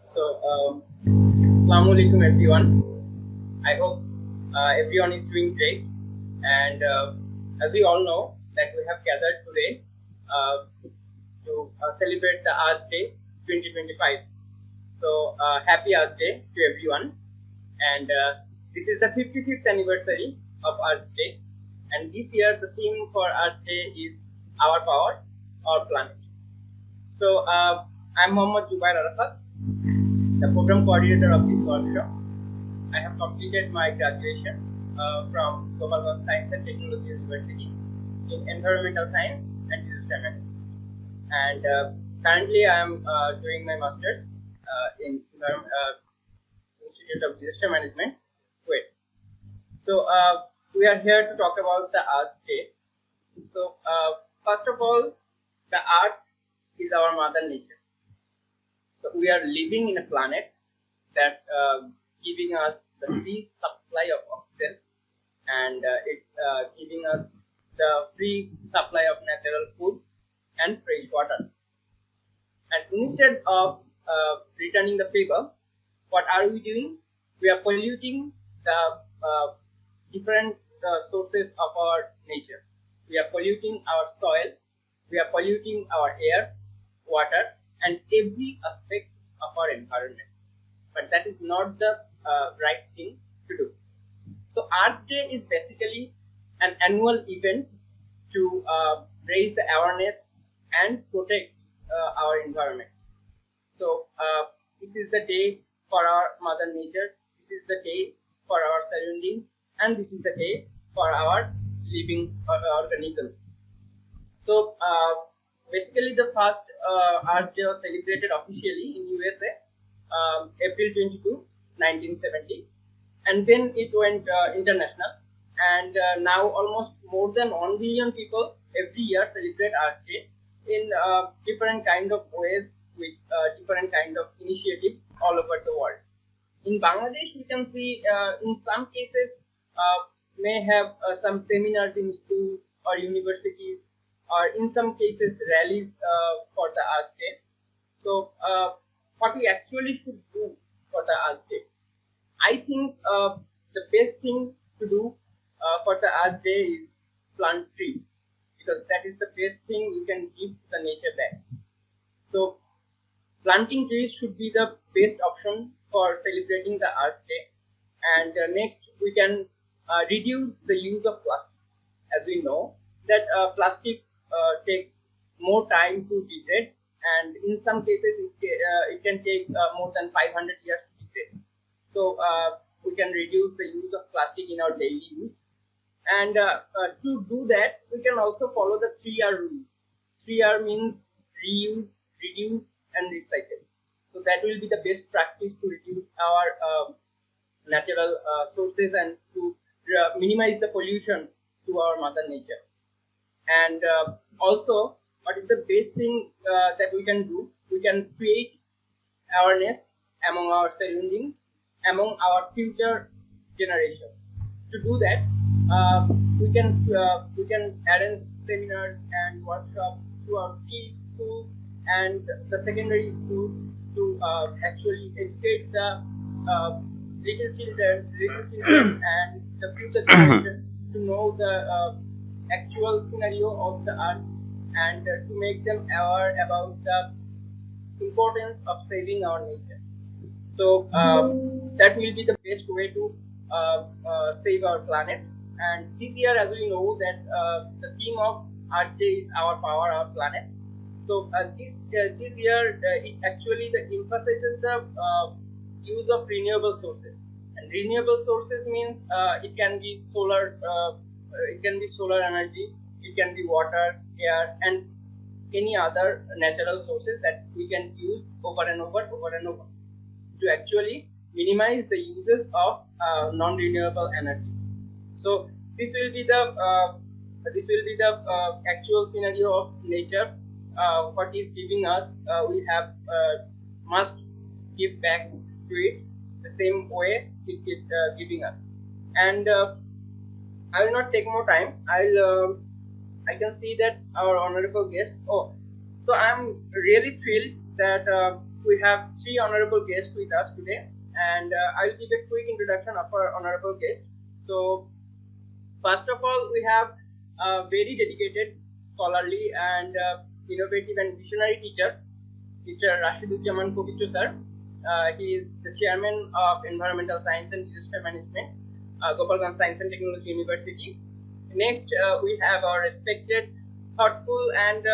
So, Assalamu alaikum everyone. I hope everyone is doing great. And as we all know, that we have gathered today to celebrate the Earth Day 2025. So, happy Earth Day to everyone. And this is the 55th anniversary of Earth Day. And this year, the theme for Earth Day is Our Power, Our Planet. So, I'm Jubaer Arafat, the program coordinator of this workshop. I have completed my graduation from Global Science and Technology University in Environmental Science and Disaster Management. And currently I am doing my master's in Institute of Disaster Management, KUET. So we are here to talk about the Earth Day. So first of all, the Earth is our mother nature. So we are living in a planet that giving us the free supply of oxygen, and it's giving us the free supply of natural food and fresh water. And instead of returning the favor, what are we doing? We are polluting the different sources of our nature. We are polluting our soil, we are polluting our air, water, and every aspect of our environment. But that is not the right thing to do. So Earth Day is basically an annual event to raise the awareness and protect our environment. So this is the day for our mother nature, this is the day for our surroundings, and this is the day for our living organisms. So basically the first Earth Day was celebrated officially in USA April 22, 1970, and then it went international, and now almost more than 1 billion people every year celebrate Earth Day in different kind of ways with different kind of initiatives all over the world. In Bangladesh, we can see in some cases may have some seminars in schools or universities, or in some cases rallies for the Earth Day. So what we actually should do for the Earth Day, I think the best thing to do for the Earth Day is plant trees, because that is the best thing you can give the nature back. So planting trees should be the best option for celebrating the Earth Day. And next, we can reduce the use of plastic. As we know that plastic takes more time to degrade, and in some cases it can take more than 500 years to degrade. So we can reduce the use of plastic in our daily use, and to do that we can also follow the 3R rules. 3R means reuse, reduce, and recycle. So that will be the best practice to reduce our natural sources and to minimize the pollution to our mother nature. And also, what is the best thing that we can do? We can create awareness among our surroundings, among our future generations. To do that, we can arrange seminars and workshops to our schools and the secondary schools to actually educate the little children and the future generation to know the actual scenario of the Earth, and to make them aware about the importance of saving our nature. So that will be the best way to save our planet. And this year, as we know, that the theme of Earth Day is Our Power, Our Planet. So this year, it actually emphasizes the use of renewable sources. And renewable sources means it can be solar. It can be solar energy, it can be water, air, and any other natural sources that we can use over and over to actually minimize the uses of non-renewable energy. So this will be the actual scenario of nature. What is giving us, we have must give back to it the same way it is giving us. And I will not take more time. I can see that our honorable guest. Oh, so I'm really thrilled that we have three honorable guests with us today, and I'll give a quick introduction of our honorable guest. So, first of all, we have a very dedicated, scholarly, and innovative and visionary teacher, Mr. Rasheduzzaman sir. He is the chairman of Environmental Science and Disaster Management, Gopalganj Science and Technology University. Next, we have our respected, thoughtful, and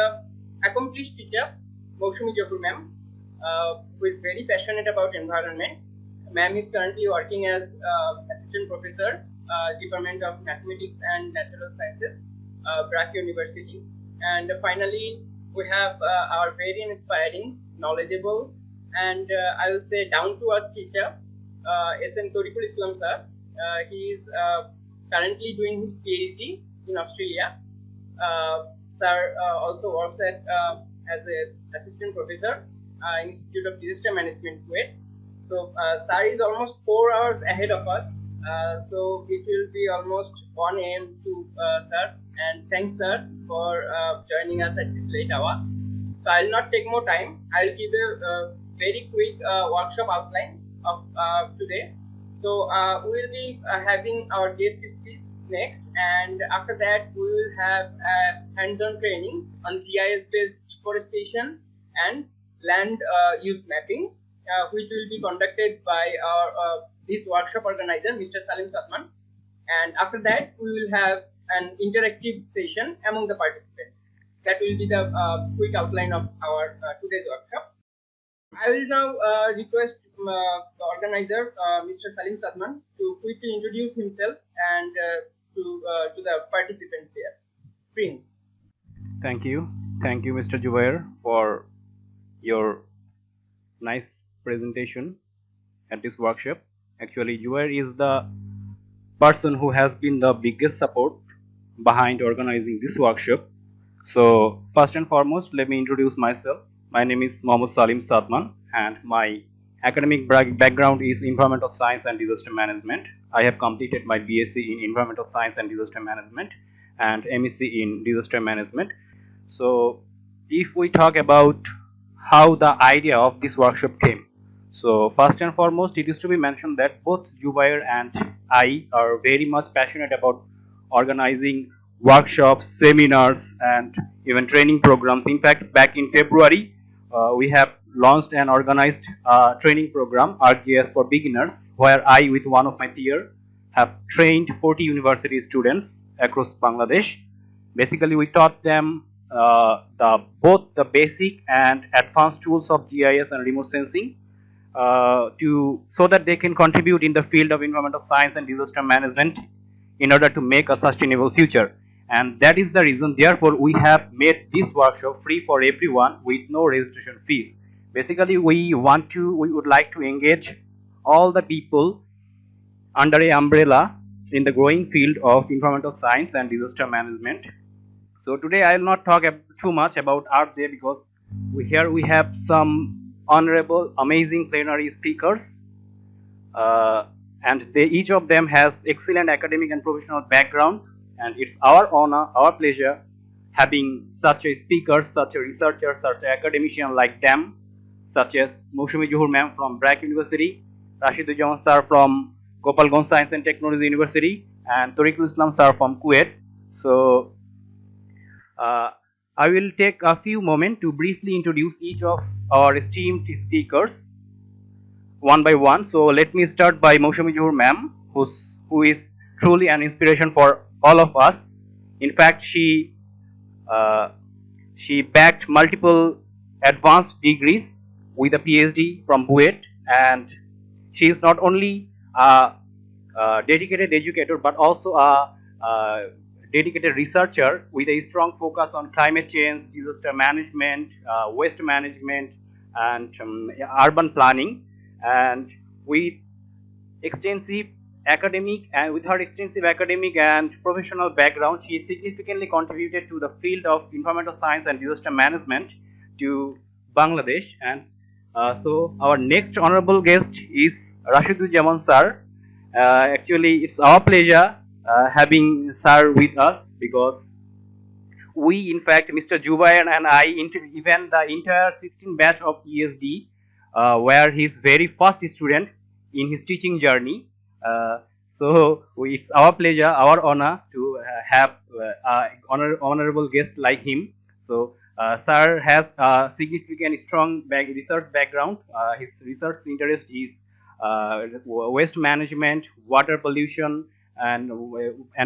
accomplished teacher, Moushumi ma'am, who is very passionate about environment. Ma'am is currently working as assistant professor, Department of Mathematics and Natural Sciences, BRAC University. And finally, we have our very inspiring, knowledgeable, and I will say down-to-earth teacher, SN Tariqul sir. He is currently doing his PhD in Australia. Sir also works at as an assistant professor, Institute of Disaster Management, KUET. So sir is almost 4 hours ahead of us. So it will be almost 1 a.m. to sir. And thanks sir for joining us at this late hour. So I'll not take more time. I'll give a very quick workshop outline of today. So we will be having our guest speech next, and after that we will have a hands-on training on GIS-based deforestation and land use mapping, which will be conducted by our this workshop organizer, Mr. Saalim. And after that, we will have an interactive session among the participants. That will be the quick outline of our today's workshop. I will now request the organizer, Mr. Saalim, to quickly introduce himself and to the participants here. Prince. Thank you, Mr. Jubaer, for your nice presentation at this workshop. Actually, Jubaer is the person who has been the biggest support behind organizing this workshop. So, first and foremost, let me introduce myself. My name is Saalim, and my academic background is Environmental Science and Disaster Management. I have completed my BSc in Environmental Science and Disaster Management and MSc in Disaster Management. So, if we talk about how the idea of this workshop came, so first and foremost, it is to be mentioned that both Jubaer and I are very much passionate about organizing workshops, seminars, and even training programs. In fact, back in February, we have launched and organized a training program, ArcGIS for beginners, where I, with one of my peers, have trained 40 university students across Bangladesh. Basically, we taught them both the basic and advanced tools of GIS and remote sensing so that they can contribute in the field of environmental science and disaster management in order to make a sustainable future. And that is the reason, therefore, we have made this workshop free for everyone with no registration fees. Basically, we would like to engage all the people under an umbrella in the growing field of environmental science and disaster management. So today I will not talk too much about Earth Day, because here we have some honorable, amazing plenary speakers, and each of them has excellent academic and professional background. And it's our honor, our pleasure, having such a speaker, such a researcher, such an academician like them, such as Moushumi ma'am from BRAC University, Rasheduzzaman sir from Gopalganj Science and Technology University, and Tariqul sir from KUET. So, I will take a few moments to briefly introduce each of our esteemed speakers one by one. So, let me start by Moushumi ma'am, who is truly an inspiration for all of us. In fact, she backed multiple advanced degrees with a PhD from KUET, and she is not only a dedicated educator but also a dedicated researcher with a strong focus on climate change, disaster management, waste management, and urban planning. And with her extensive academic and professional background, she significantly contributed to the field of environmental science and disaster management to Bangladesh. And so our next honorable guest is Rasheduzzaman sir. Actually, it's our pleasure having sir with us, because we, in fact, Mr. Jubaer and I, even the entire 16 batch of ESD, were his very first student in his teaching journey. It's our pleasure, our honor to have honorable guest like him. So, sir has a significant, strong research background. His research interest is waste management, water pollution, and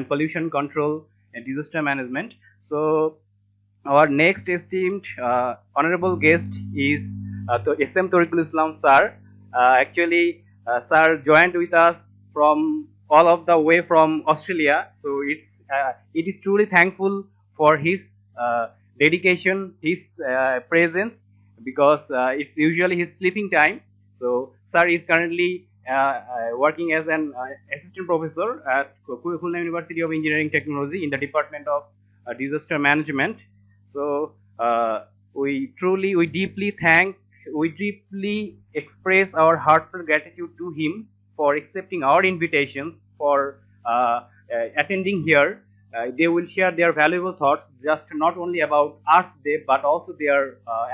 pollution control and disaster management. So, our next esteemed honorable guest is SM Tariqul Islam sir. Sir joined with us from all of the way from Australia. So it is truly thankful for his dedication, his presence, because it's usually his sleeping time. So sir is currently working as an assistant professor at KUET University of Engineering Technology in the Department of Disaster Management. So we deeply express our heartfelt gratitude to him for accepting our invitations, for attending here. They will share their valuable thoughts, just not only about Earth Day, but also their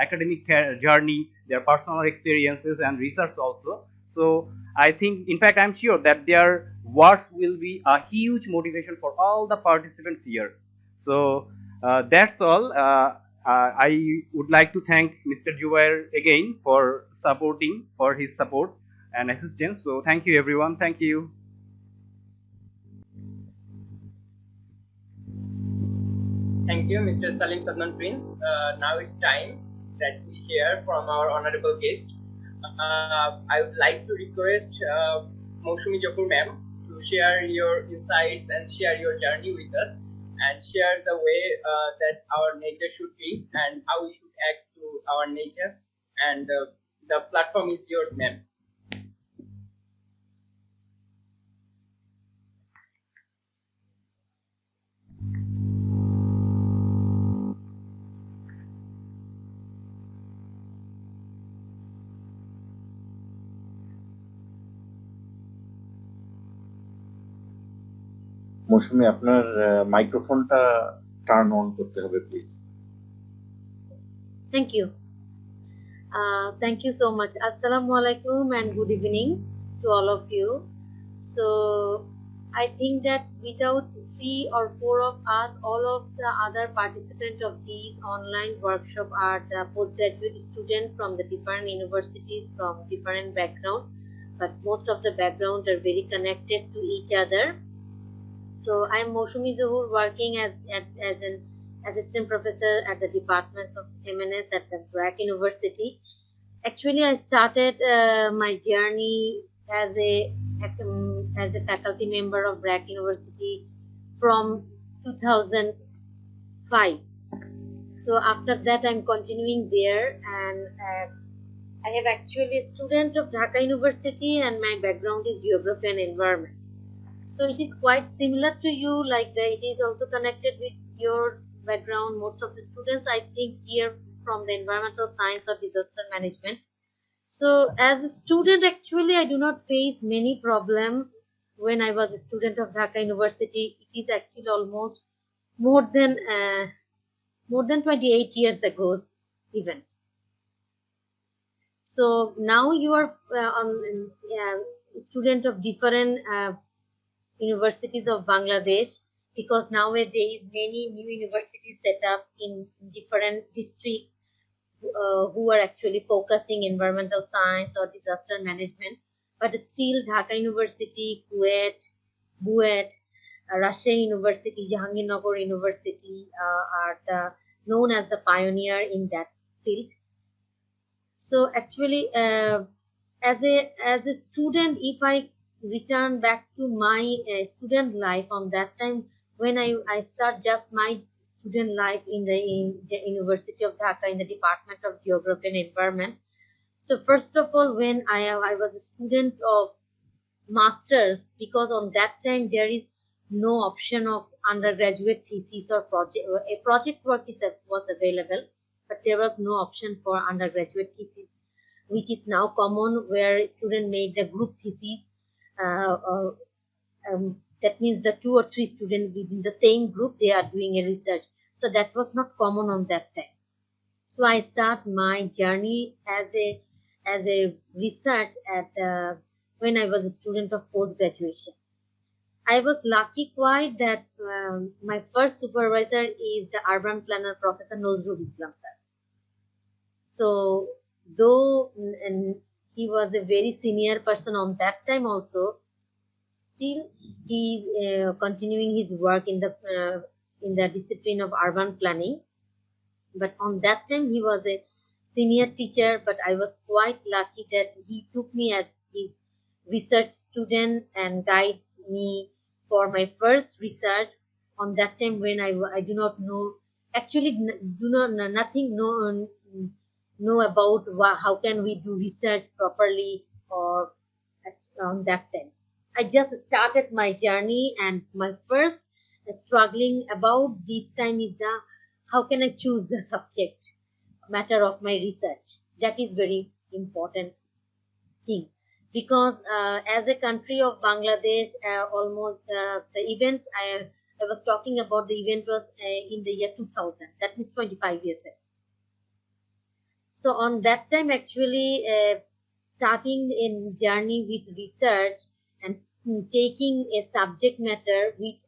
academic journey, their personal experiences and research also. So I think, in fact, I'm sure that their words will be a huge motivation for all the participants here. So that's all. I would like to thank Mr. Jubaer again for his support and assistance. So thank you, everyone. Thank you. Thank you, Mr. Saalim Sadman Prince. Now it's time that we hear from our honorable guest. I would like to request Moushumi ma'am to share your insights and share your journey with us, and share the way that our nature should be and how we should act to our nature. And the platform is yours, ma'am. মৌসুমী, আপনার মাইক্রোফোনটা turn on করতে হবে please. Thank you. Thank you so much. Assalamu alaikum and good evening to all of you. So I think that without 3 or 4 of us, all of the other participants of these online workshop are the postgraduate students from the different universities from different background, but most of the background are very connected to each other. So I'm Moushumi Zahur, working as an assistant professor at the departments of MNS at the BRAC University. Actually, I started my journey as a faculty member of BRAC University from 2005. So after that, I'm continuing there, and I have actually a student of Dhaka University, and my background is geography and environment. So it is quite similar to you, like it is also connected with your background. Most of the students, I think, here from the environmental science or disaster management. So as a student, actually, I do not face many problems when I was a student of Dhaka University. It is actually almost more than 28 years ago's event. So now you are a student of different universities of Bangladesh, because nowadays many new universities set up in different districts who are actually focusing environmental science or disaster management. But still Dhaka University, KUET, BUET, Rasheduzzaman University, Jahangirnagar University are known as the pioneer in that field. So actually as a student, if I return back to my student life on that time, when I start just my student life in the University of Dhaka in the Department of Geography and Environment. So first of all, when I was a student of masters, because on that time there is no option of undergraduate thesis or project. A project work was available, but there was no option for undergraduate thesis, which is now common, where students make the group thesis. That means the 2 or 3 students within the same group, they are doing a research. So that was not common on that time. So I start my journey as a research at when I was a student of post graduation. I was lucky quite that my first supervisor is the urban planner Professor Nazrul Islam sir. So though he was a very senior person on that time also, still he is continuing his work in the discipline of urban planning. But on that time he was a senior teacher, but I was quite lucky that he took me as his research student and guide me for my first research on that time when I do not know, actually do not nothing know about how can we do research properly or on that time. I just started my journey, and my first struggling about this time is the how can I choose the subject matter of my research. That is very important thing, because as a country of Bangladesh, almost the event I was talking about, the event was in the year 2000. That means 25 years ago. So on that time, actually, starting in journey with research and taking a subject matter which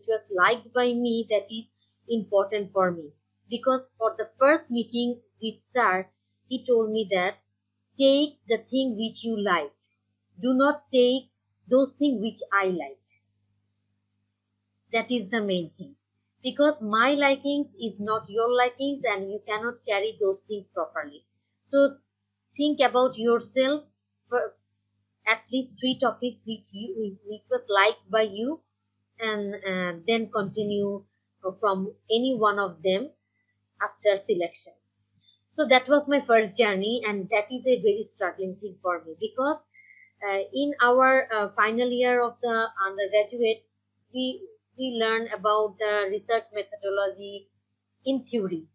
was liked by me, that is important for me. Because for the first meeting with sir, he told me that take the thing which you like. Do not take those things which I like. That is the main thing. Because my likings is not your likings, and you cannot carry those things properly. So think about yourself for at least 3 topics which was liked by you, and then continue from any one of them after selection. So that was my first journey, and that is a very struggling thing for me, because in our final year of the undergraduate, we learn about the research methodology in theory,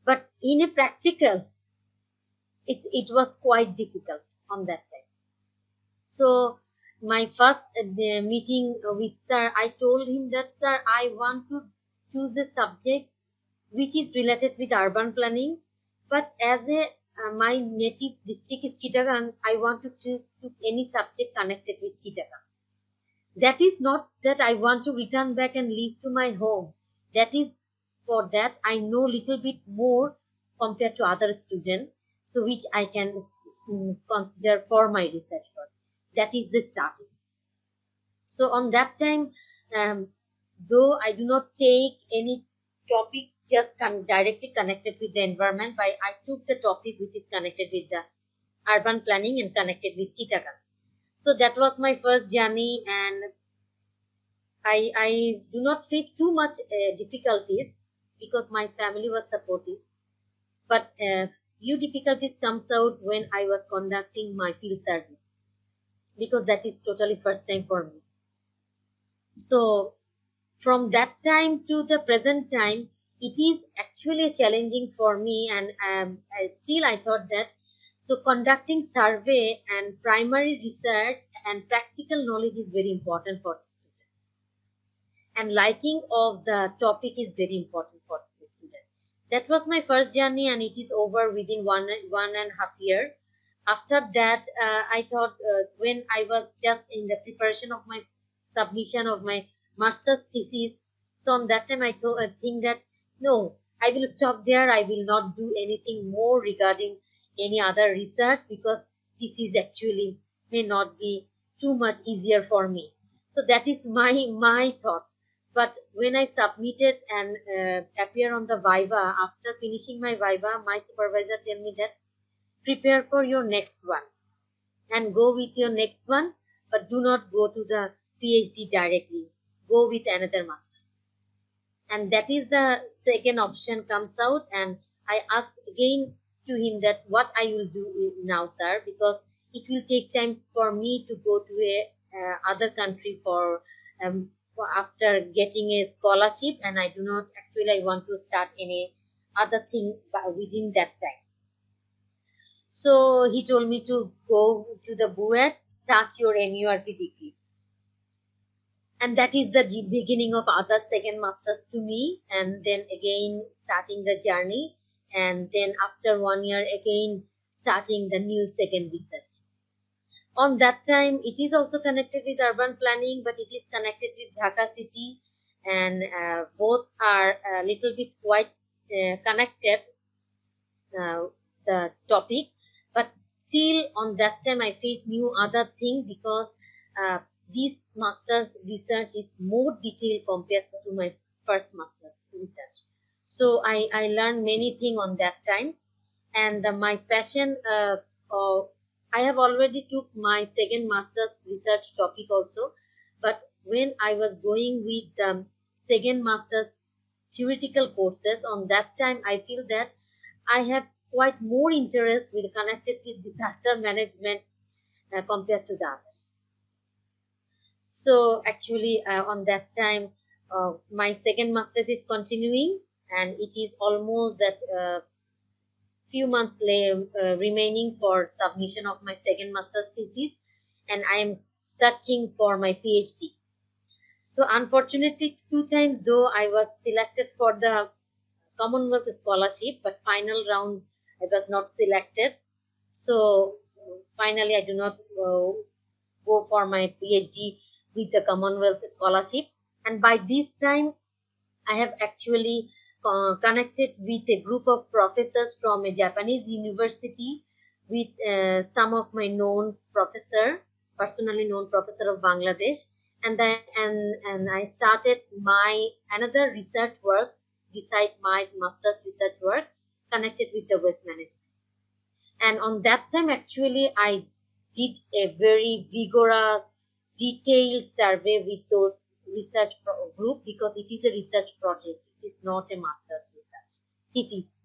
but in a practical, it was quite difficult on that time. So my first meeting with sir, I told him that, sir, I want to choose a subject which is related with urban planning, but as my native district is Chittagong, I want to choose any subject connected with Chittagong. That is not that I want to return back and leave to my home. That is, for that I know little bit more compared to other students, so which I can consider for my research work. That is the starting. So on that time, though I do not take any topic just directly connected with the environment, but I took the topic which is connected with the urban planning and connected with Chittagong. So that was my first journey, and I do not face too much difficulties because my family was supportive. But few difficulties comes out when I was conducting my field survey, because that is totally first time for me. So from that time to the present time, it is actually challenging for me, and still I thought that, so conducting survey and primary research and practical knowledge is very important for the student, and liking of the topic is very important for the student. That was my first journey, and it is over within one and a half year. After that, I thought when I was just in the preparation of my submission of my master's thesis, so on that time I think that no, I will stop there. I will not do anything more regarding any other research, because this is actually may not be too much easier for me. So that is my thought. But when I submitted and appear on the Viva, after finishing my Viva, my supervisor tell me that prepare for your next one and go with your next one, but do not go to the PhD directly. Go with another master's. And that is the second option comes out, and I asked again to him that what I will do now, sir, because it will take time for me to go to a other country for after getting a scholarship, and I do not actually I want to start any other thing within that time. So he told me to go to the BUET, start your MURP degrees. And that is the beginning of other second masters to me, and then again starting the journey, and then after 1 year again starting the new second research. On that time it is also connected with urban planning, but it is connected with Dhaka city, and both are a little bit quite connected, the topic, but still on that time I faced new other thing, because this master's research is more detailed compared to my first master's research. So I learned many things on that time, and my passion, I have already took my second master's research topic also, but when I was going with the second master's theoretical courses, on that time I feel that I had quite more interest with connected with disaster management compared to the other. So actually on that time my second master's is continuing, and it is almost that few months remaining for submission of my second master's thesis, and I am searching for my PhD. So unfortunately 2 times though I was selected for the Commonwealth scholarship, but final round I was not selected. So finally I do not go for my PhD with the Commonwealth scholarship. And by this time I have actually connected with a group of professors from a Japanese university, with some of my known professor, personally known professor of Bangladesh, and I started my another research work beside my master's research work connected with the waste management. And on that time actually I did a very vigorous detailed survey with those research group, because it is a research project, it is not a master's research thesis.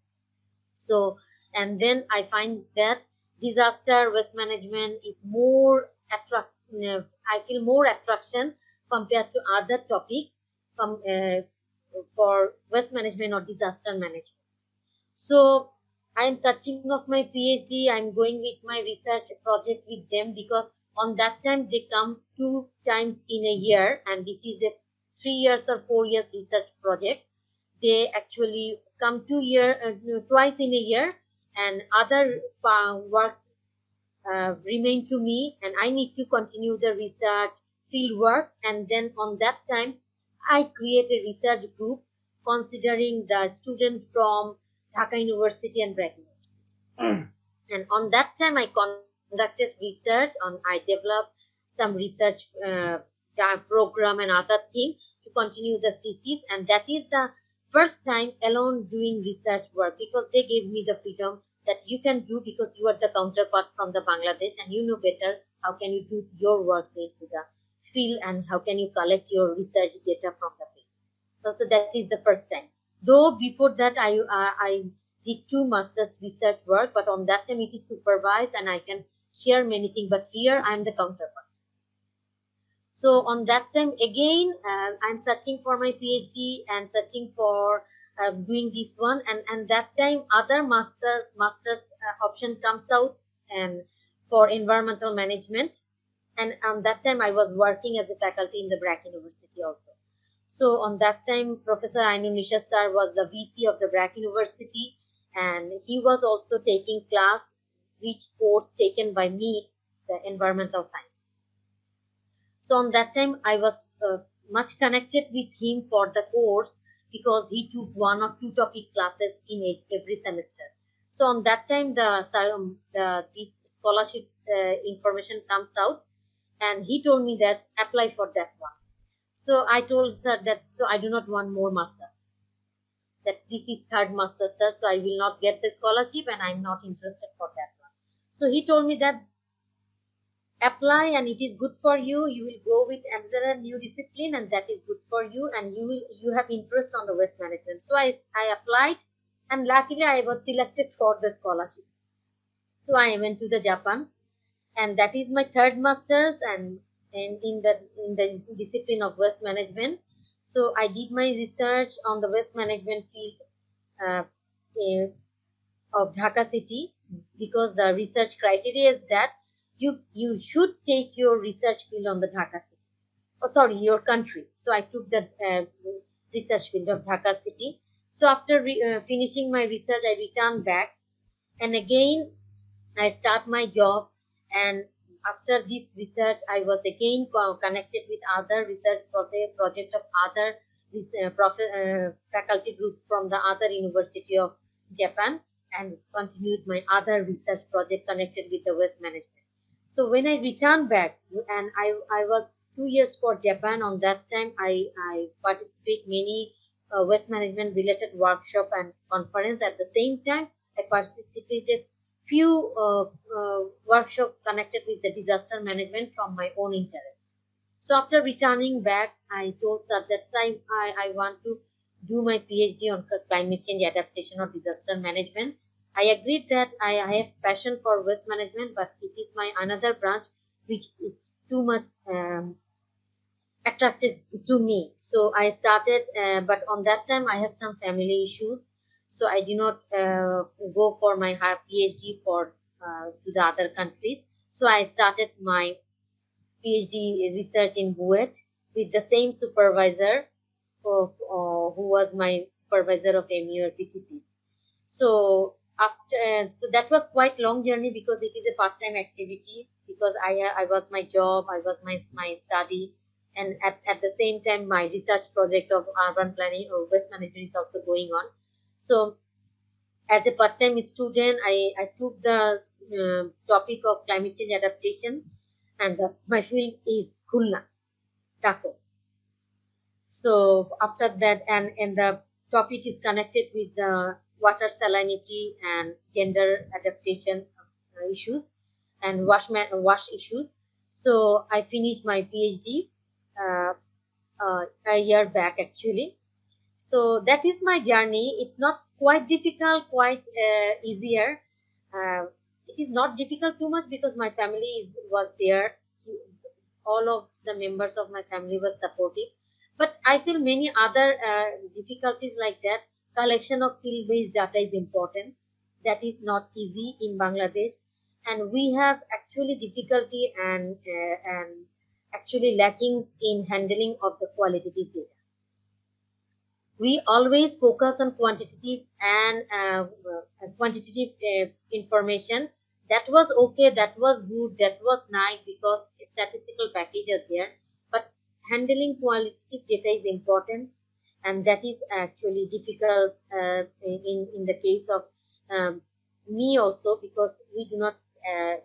So, and then I find that disaster waste management is more I feel more attraction compared to other topic for waste management or disaster management. So I am searching of my PhD, I am going with my research project with them, because on that time they come 2 times in a year, and this is a 3 years or 4 years research project. They actually come twice in a year, and other works remain to me, and I need to continue the research field work. And then on that time I create a research group considering the student from Dhaka University and BRAC University. And on that time I conducted research on, I developed some research program and other thing to continue the thesis, and that is the first time alone doing research work, because they gave me the freedom that you can do, because you are the counterpart from the Bangladesh and you know better how can you do your works into the field, and how can you collect your research data from the field. So that is the first time. Though before that I did 2 master's research work, but on that time it is supervised and I can share many things, but here I am the counterpart. So on that time again I'm searching for my PhD and searching for doing this one, and that time other masters option comes out, and for environmental management, and on that time I was working as a faculty in the BRAC University also. So on that time Professor Ainun sir was the VC of the BRAC University, and he was also taking class which course taken by me, the environmental science. So on that time I was much connected with him for the course, because he took 1 or 2 topic classes in every semester. So on that time this scholarships information comes out, and he told me that apply for that one. So I told sir that so I do not want more masters, that this is 3rd master, sir, so I will not get the scholarship and I'm not interested for that one. So he told me that apply and it is good for you, you will go with another new discipline and that is good for you, and you have interest on the waste management. So I applied, and luckily I was selected for the scholarship. So I went to the Japan, and that is my 3rd master's, and in the discipline of waste management. So I did my research on the waste management field of Dhaka city, because the research criteria is that you should take your research field on the Dhaka city. your country. So I took the research field of Dhaka city. So after finishing my research, I returned back, and again I start my job. And after this research, I was again connected with other research project of other faculty group from the other university of Japan, and continued my other research project connected with the waste management. So when I returned back, and I was 2 years for Japan, on that time I participate many waste management related workshop and conference. At the same time, I participated few workshop connected with the disaster management from my own interest. So after returning back, I told sir that I want to do my PhD on climate change adaptation or disaster management. I agreed that I have passion for waste management, but it is my another branch which is too much attracted to me. So I started, but on that time I have some family issues, so I did not go for my PhD for to the other countries. So I started my PhD research in KUET with the same supervisor who was my supervisor of MUR PTCs. So after, so that was quite long journey because it is a part-time activity, because I was my job, I was my study, and at the same time my research project of urban planning or waste management is also going on. So as a part-time student, I took the topic of climate change adaptation, and my field is Khulna, Dhaka. So after that, and the topic is connected with the water salinity and gender adaptation issues and wash issues. So I finished my PhD a year back actually. So that is my journey. It's not quite difficult, quite easier. It is not difficult too much because my family was there. All of the members of my family were supportive. But I feel many other difficulties like that. Collection of field-based data is important. That is not easy in Bangladesh, and we have actually difficulty and actually lackings in handling of the qualitative data. We always focus on quantitative and quantitative information. That was okay, that was good, that was nice because statistical packages there. But handling qualitative data is important, and that is actually difficult in the case of me also, because we do not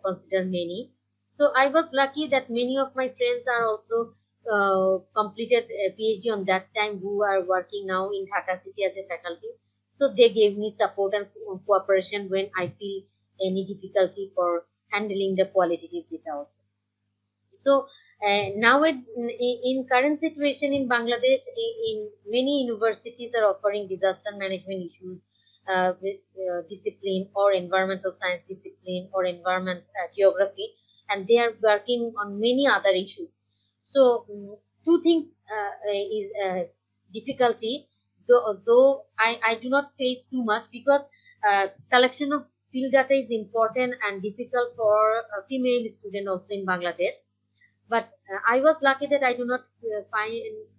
consider many. So I was lucky that many of my friends are also completed a PhD on that time, who are working now in Dhaka city as a faculty. So they gave me support and cooperation when I feel any difficulty for handling the qualitative data also. So now in current situation in Bangladesh, in many universities are offering disaster management issues with discipline, or environmental science discipline, or environment geography, and they are working on many other issues. So two things is difficulty, though I do not face too much, because collection of field data is important and difficult for a female student also in Bangladesh. But I was lucky that I do not find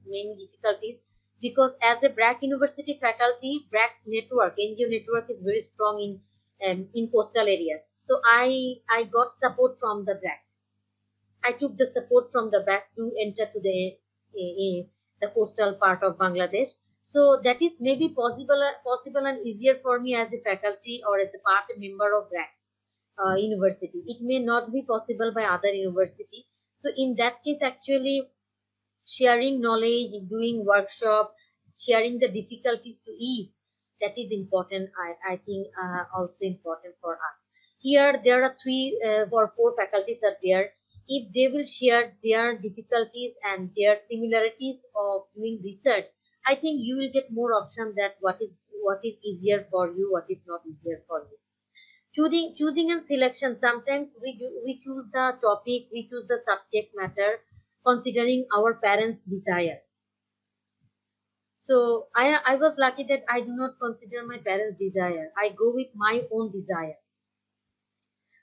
many difficulties, because as a BRAC university faculty, BRAC's network, NGO network, is very strong in coastal areas. So I got support from the BRAC. I took the support from the BRAC to enter to the coastal part of Bangladesh. So that is maybe possible and easier for me as a faculty or as a part member of BRAC university. It may not be possible by other university. So in that case, actually sharing knowledge, doing workshop, sharing the difficulties to ease, that is important. I think also important for us. Here there are 3 or 4 faculties are there. If they will share their difficulties and their similarities of doing research, I think you will get more option that what is easier for you, what is not easier for you. Choosing and selection, sometimes we choose the topic, we choose the subject matter considering our parents' desire. So I was lucky that I do not consider my parents' desire. I go with my own desire.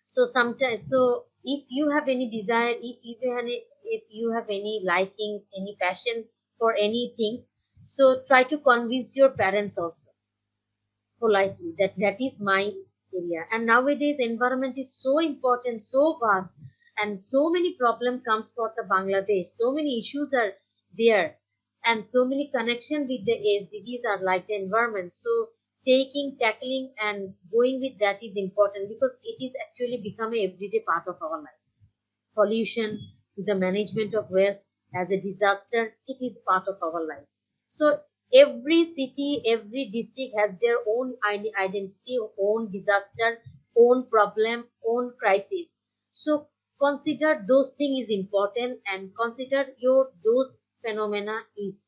So sometimes, so if you have any desire, if you have if you have any likings, any passion for any things, so try to convince your parents also politely that that is my area. And nowadays environment is so important, so vast, and so many problem comes for the Bangladesh, so many issues are there, and so many connection with the SDGs are like the environment. So tackling and going with that is important, because it is actually become a everyday part of our life. Pollution to the management of waste as a disaster, it is part of our life. So every city, every district has their own identity, own disaster, own problem, own crisis. So consider those things is important, and consider your those phenomena is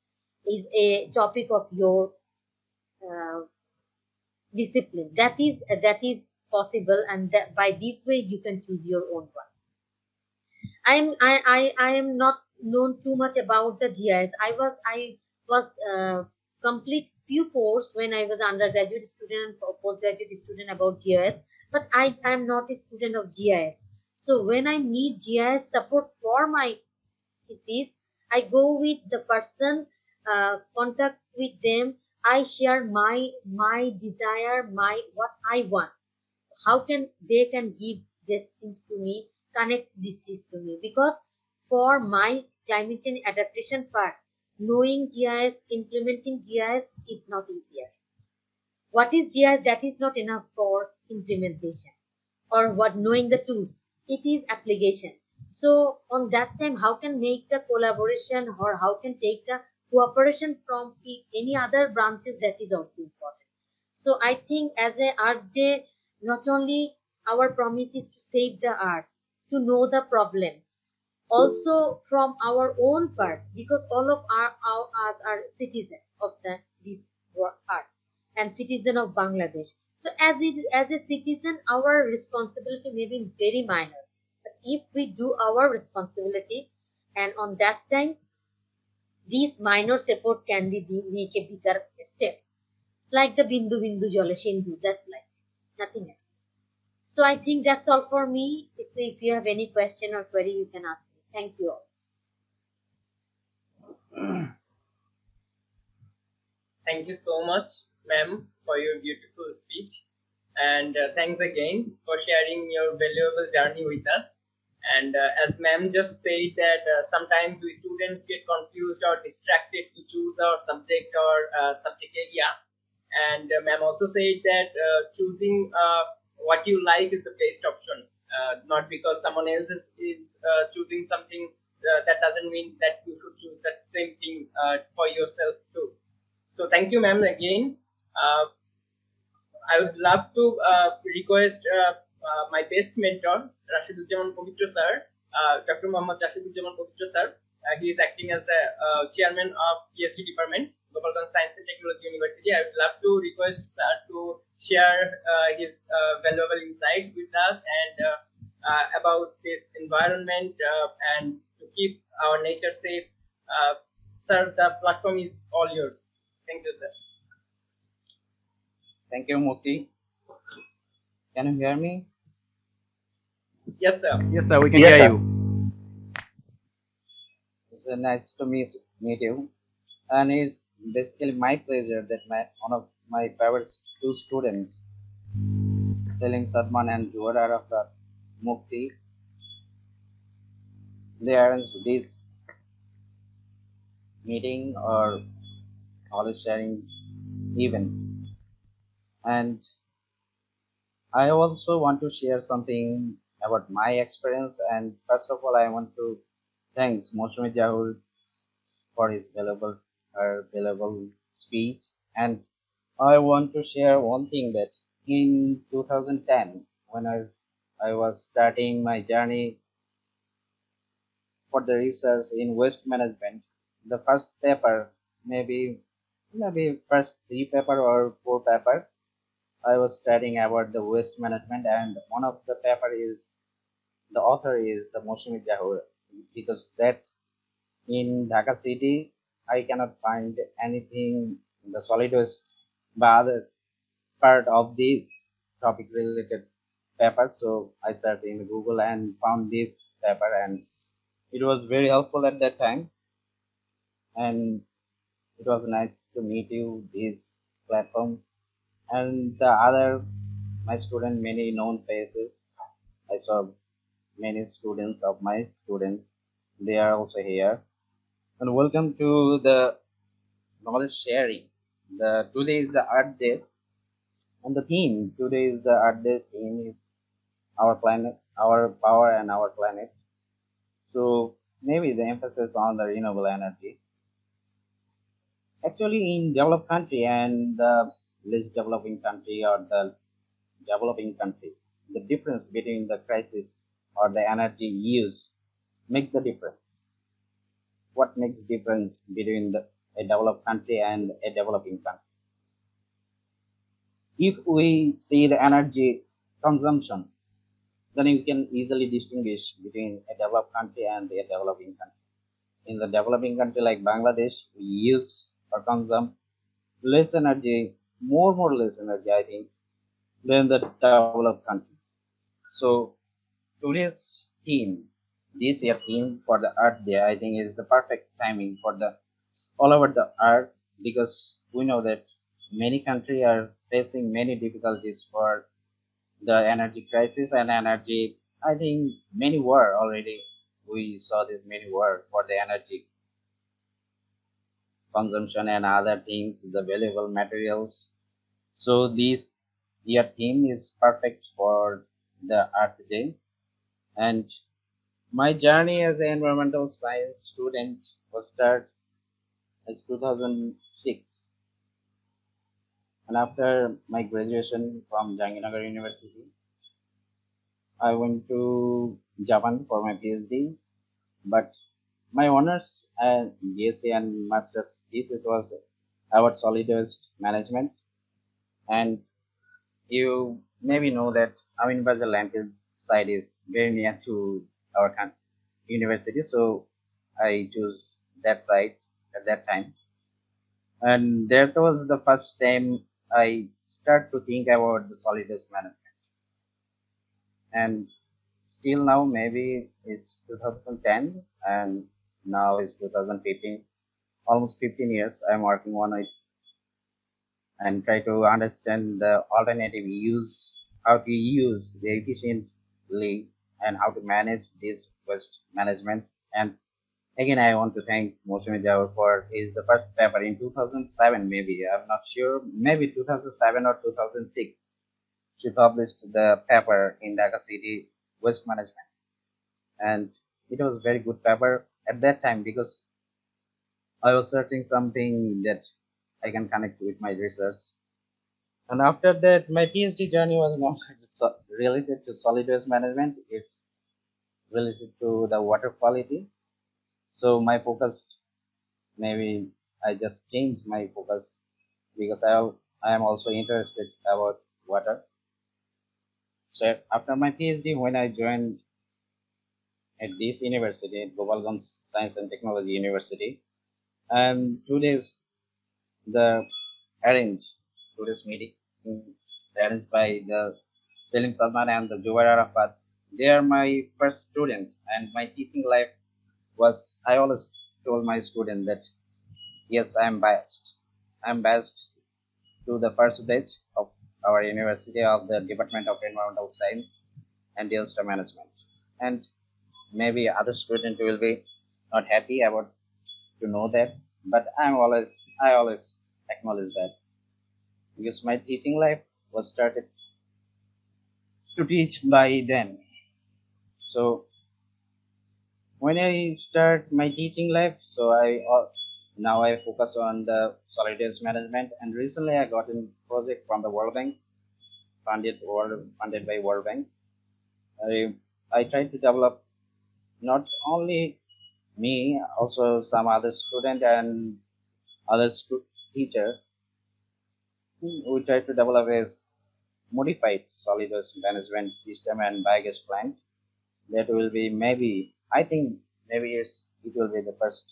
a topic of your uh, discipline. That is possible, and that by this way you can choose your own one. I am not known too much about the GIS. I was complete few course when I was undergraduate student and postgraduate student about GIS, but I am not a student of GIS. So when I need GIS support for my thesis, I go with the person, contact with them. I share my desire, my what I want, how can they can give these things to me, connect these things to me. Because for my climate change adaptation part, knowing GIS, implementing GIS is not easier. What is GIS? That is not enough for implementation, or what knowing the tools, it is application. So on that time, how can make the collaboration, or how can take the cooperation from any other branches, that is also important. So I think as a Earth Day, not only our promise is to save the earth, to know the problem, also from our own part, because all of us are citizen of this earth and citizen of Bangladesh. So as a citizen, our responsibility may be very minor, but if we do our responsibility, and on that time these minor support can be make a bigger steps. It's like the bindu bindu jale sindhu. That's like nothing else. So I think that's all for me. So if you have any question or query, you can ask me. Thank you all. Thank you so much, ma'am, for your beautiful speech. And thanks again for sharing your valuable journey with us. And as ma'am just said that sometimes we students get confused or distracted to choose our subject or subject area. And ma'am also said that choosing what you like is the best option, not because someone else is choosing something. That doesn't mean that you should choose that same thing for yourself too. So thank you, ma'am, again. I would love to request my best mentor, Rasheduzzaman sir, Dr. Muhammad Rasheduzzaman sir. He is acting as the chairman of EST department, Global Science and Technology University. I would love to request sir to share his valuable insights with us, and about this environment, and to keep our nature safe. Sir, the platform is all yours. Thank you, sir. Thank you, Mukti. Can you hear me? Yes, sir. Yes, sir, we can Yes, hear sir. you. It's nice to meet you. And it's basically my pleasure that one of my favorite two students, Saalim Shadmaan and Jubaer Arafat Mukti, they arranged this meeting or knowledge sharing event. And I also want to share something about my experience. And first of all, I want to thank Moushumi Zahur for his valuable speech. And I want to share one thing that in 2010, when I was starting my journey for the research in waste management, the first paper, maybe first three paper or four paper, I was studying about the waste management, and one of the paper is the author is the Moushumi Zahur, because that in Dhaka city I cannot find anything in the solid waste but other part of this topic related paper. So I searched in Google and found this paper, and it was very helpful at that time, and it was nice to meet you this platform and the other my student, many known faces. I saw many students of my students, they are also here. And welcome to the knowledge sharing. The today is the Earth Day, and the theme today is the Earth Day theme is our planet, our power, and our planet. So maybe the emphasis on the renewable energy. Actually, in developed country and the less developing country or the developing country, the difference between the crisis or the energy use makes the difference. What makes difference between a developed country and a developing country? If we see the energy consumption, then you can easily distinguish between a developed country and a developing country. In the developing country like Bangladesh, we use or consume less energy, more less energy, I think, than the developed country. So today's theme, this year theme for the Earth Day, I think is the perfect timing for the all over the earth, because we know that many countries are facing many difficulties for the energy crisis and energy. I think many were already. We saw this many were for the energy consumption and other things, the valuable materials. So this year theme is perfect for the Earth Day. And my journey as an environmental science student was started as 2006. And after my graduation from Janginagar University, I went to Japan for my PhD. But my honors and BSc and master's thesis was about solid waste management. And you maybe know that Aminbazar landfill site is very near to our university, so I chose that site at that time. And that was the first time I start to think about the solid waste management. And still now, maybe it's 2010 and now it's 2015, almost 15 years I'm working on it and try to understand the alternative use, how to use the efficiently and how to manage this waste management. And again, I want to thank Moushumi for his the first paper in 2007, maybe I'm not sure, maybe 2007 or 2006. She published the paper in Dhaka City Waste Management, and it was very good paper at that time because I was searching something that I can connect with my research. And after that, my PhD journey was not related to solid waste management. It's related to the water quality. So my focus, maybe I just changed my focus because I am also interested about water. So after my PhD, when I joined at this university, Gobalganj Science and Technology University, and today's the arranged today's meeting arranged by the Saalim and the Jubaer Arafat. They are my first student, and my teaching life was, I always told my student that yes, I am biased. I am biased to the first batch of our university of the Department of Environmental Science and Disaster Management. And maybe other students will be not happy about to know that, but I always acknowledge that because my teaching life was started to teach by them. So when I start my teaching life, so now I focus on the solid waste management, and recently I got a project from the World Bank, funded by World Bank. I tried to develop not only me, also some other student and other teacher. We try to develop a modified solid waste management system and biogas plant that will be maybe, I think maybe it will be the first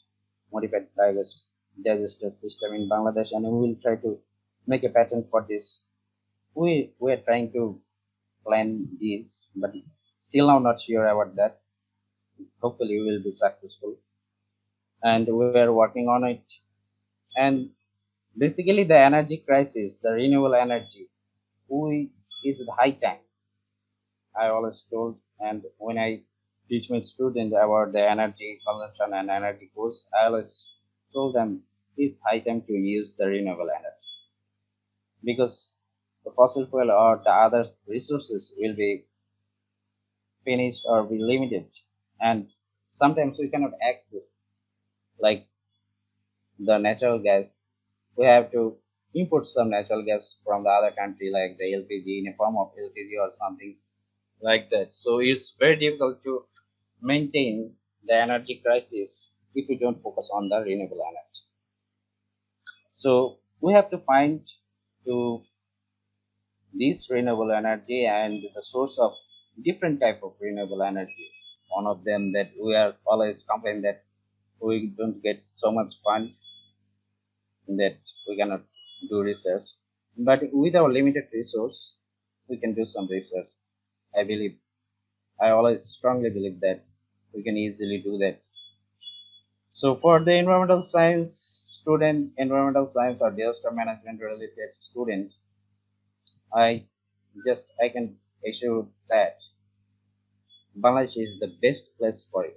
modified biogas digester system in Bangladesh, and we will try to make a patent for this. We are trying to plan this, but still now not sure about that. hopefully we will be successful, and we are working on it. And basically the energy crisis, the renewable energy, we is the high time. I always told, and when I teach my students about the energy consumption and energy course, I always told them it's high time to use the renewable energy, because the fossil fuel or the other resources will be finished or be limited, and sometimes we cannot access, like the natural gas. We have to import some natural gas from the other country, like the LPG, in a form of LPG or something like that. So it's very difficult to maintain the energy crisis if we don't focus on the renewable energy. So we have to find to this renewable energy and the source of different type of renewable energy. One of them that we are always complaining that we don't get so much fund, that we cannot do research. But with our limited resource, we can do some research. I believe, I always strongly believe that we can easily do that. So for the environmental science student, environmental science or disaster management related student, I can assure that Bangladesh is the best place for you,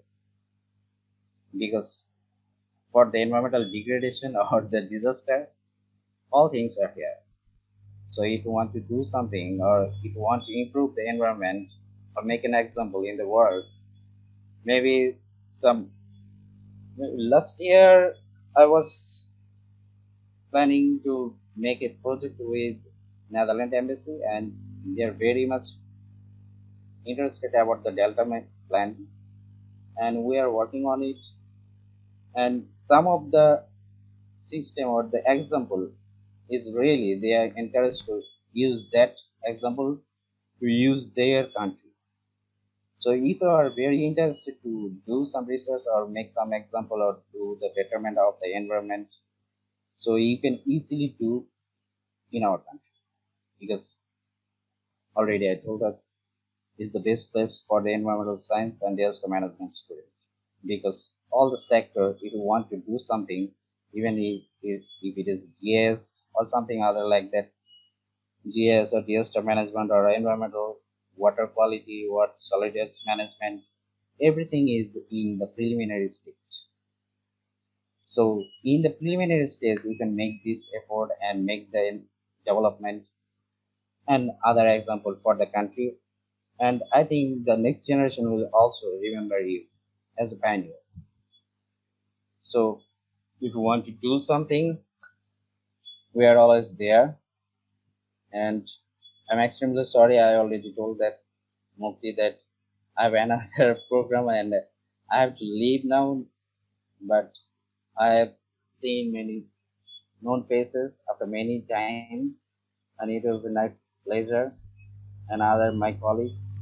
because for the environmental degradation or the disaster, all things are here. So if you want to do something, or if you want to improve the environment or make an example in the world, maybe some last year I was planning to make a project with Netherlands embassy, and they're very much interested about the Delta plan, and we are working on it. And some of the system or the example is really they are encouraged to use that example to use their country. So if you are very interested to do some research or make some example or do the betterment of the environment, so you can easily do in our country, because already I told that is the best place for the environmental science and disaster management student, because all the sector, if you want to do something, even if it is GS or something other like that, GS or disaster management or environmental, water quality, what solid waste management, everything is in the preliminary stage. So in the preliminary stage, we can make this effort and make the development and other example for the country. And I think the next generation will also remember you as a pioneer. So if you want to do something, we are always there. And I'm extremely sorry, I already told that Mukti that I have another program and I have to leave now, but I have seen many known faces after many times, and it was a nice pleasure, and other my colleagues,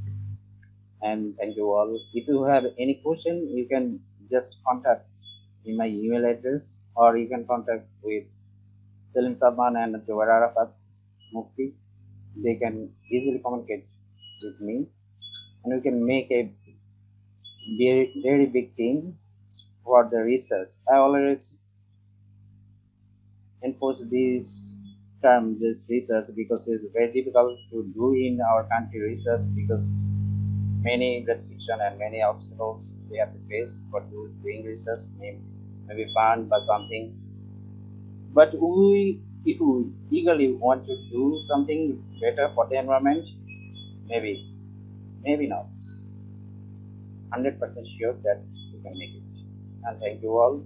and thank you all. If you have any question, you can just contact in my email address, or you can contact with Saalim and Jubaer Arafat Mukti. They can easily communicate with me, and we can make a very, very big team for the research. I always enforce this term, this research, because it's very difficult to do in our country research, because many restrictions and many obstacles we have to face for doing research, maybe banned by something. But if we eagerly want to do something better for the environment, maybe not. 100% sure that we can make it. And thank you all.